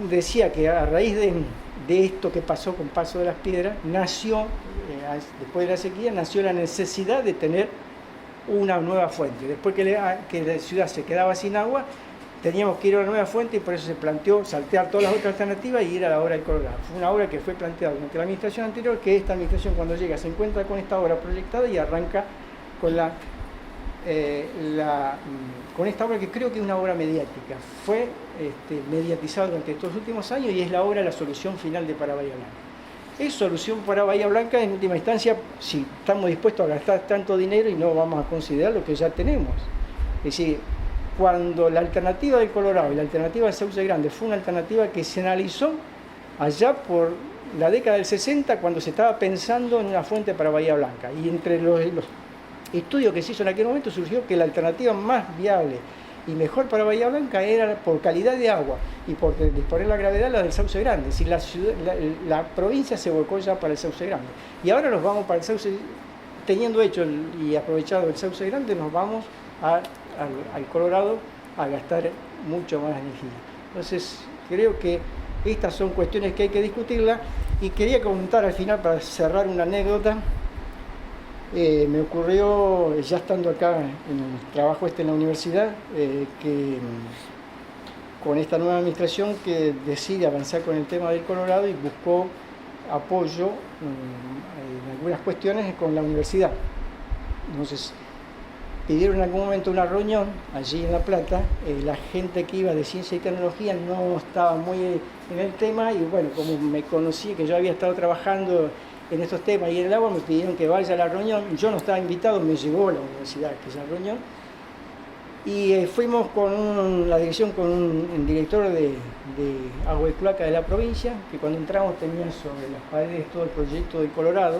decía que a raíz de esto que pasó con Paso de las Piedras, nació, después de la sequía, nació la necesidad de tener una nueva fuente. Después que la ciudad se quedaba sin agua, teníamos que ir a una nueva fuente, y por eso se planteó saltear todas las otras alternativas y ir a la obra del Colorado. Fue una obra que fue planteada durante la administración anterior, que esta administración, cuando llega, se encuentra con esta obra proyectada y arranca con con esta obra, que creo que es una obra mediática. Fue mediatizada durante estos últimos años, y es la obra, la solución final de para Bahía Blanca. Es solución para Bahía Blanca en última instancia si estamos dispuestos a gastar tanto dinero y no vamos a considerar lo que ya tenemos. Es decir, cuando la alternativa del Colorado y la alternativa del Sauce Grande fue una alternativa que se analizó allá por la década del 60, cuando se estaba pensando en una fuente para Bahía Blanca, y entre los estudios que se hizo en aquel momento surgió que la alternativa más viable y mejor para Bahía Blanca era, por calidad de agua y por disponer la gravedad, la del Sauce Grande. Es decir, la provincia se volcó ya para el Sauce Grande, y ahora nos vamos para el Sauce, teniendo hecho y aprovechado el Sauce Grande, nos vamos al Colorado a gastar mucho más energía. Entonces, creo que estas son cuestiones que hay que discutirlas, y quería comentar al final, para cerrar, una anécdota. Me ocurrió, ya estando acá en el trabajo en la universidad, que con esta nueva administración que decide avanzar con el tema del Colorado y buscó apoyo en algunas cuestiones con la universidad. Entonces, pidieron en algún momento una reunión allí en La Plata. La gente que iba de ciencia y tecnología no estaba muy en el tema, y bueno, como me conocí, que yo había estado trabajando en estos temas y en el agua, me pidieron que vaya a la reunión. Yo no estaba invitado, me llevó a la universidad a aquella reunión, Y fuimos con la dirección con un director de agua y cloaca de la provincia, que cuando entramos tenía sobre las paredes todo el proyecto de Colorado.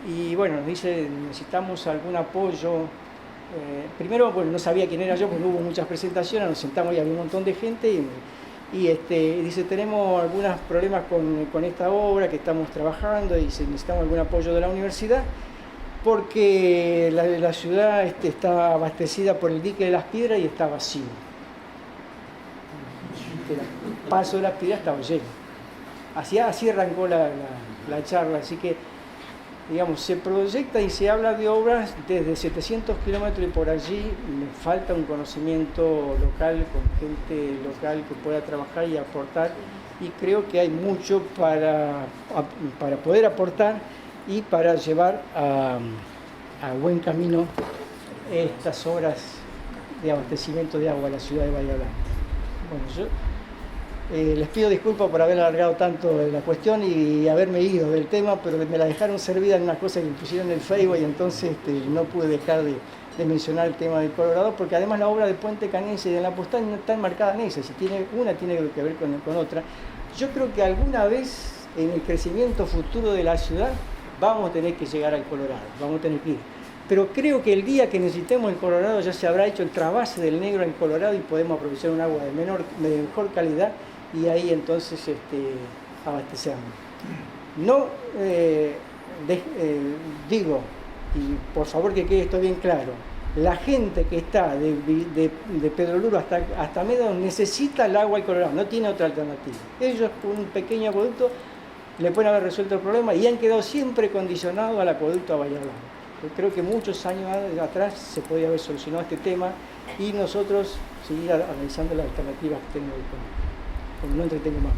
Y bueno, nos dice, necesitamos algún apoyo. Primero, bueno, no sabía quién era yo, porque no hubo muchas presentaciones, nos sentamos y había un montón de gente. Y dice, tenemos algunos problemas con esta obra que estamos trabajando y necesitamos algún apoyo de la universidad, porque la ciudad está abastecida por el dique de las Piedras y está vacío. El paso de las Piedras estaba lleno. Así arrancó la charla, así que, digamos, se proyecta y se habla de obras desde 700 kilómetros y por allí me falta un conocimiento local, con gente local que pueda trabajar y aportar, y creo que hay mucho para poder aportar y para llevar a buen camino estas obras de abastecimiento de agua a la ciudad de Bahía Blanca. Bueno, yo les pido disculpas por haber alargado tanto la cuestión y haberme ido del tema, pero me la dejaron servida en unas cosas que me pusieron en el Facebook y entonces no pude dejar de mencionar el tema del Colorado, porque además la obra de Puente Canense y de la Postal no está enmarcada en esa, si una tiene que ver con otra. Yo creo que alguna vez en el crecimiento futuro de la ciudad vamos a tener que llegar al Colorado, vamos a tener que ir. Pero creo que el día que necesitemos el Colorado ya se habrá hecho el trasvase del Negro en Colorado y podemos aprovechar un agua de mejor calidad y ahí entonces abastecernos. No digo, y por favor que quede esto bien claro, la gente que está de Pedro Luro hasta Médanos necesita el agua del Colorado, no tiene otra alternativa. Ellos con un pequeño acueducto le pueden haber resuelto el problema y han quedado siempre condicionados al acueducto a Bahía Blanca. Yo creo que muchos años atrás se podía haber solucionado este tema y nosotros seguir analizando las alternativas que tenemos disponibles. No entretengo más.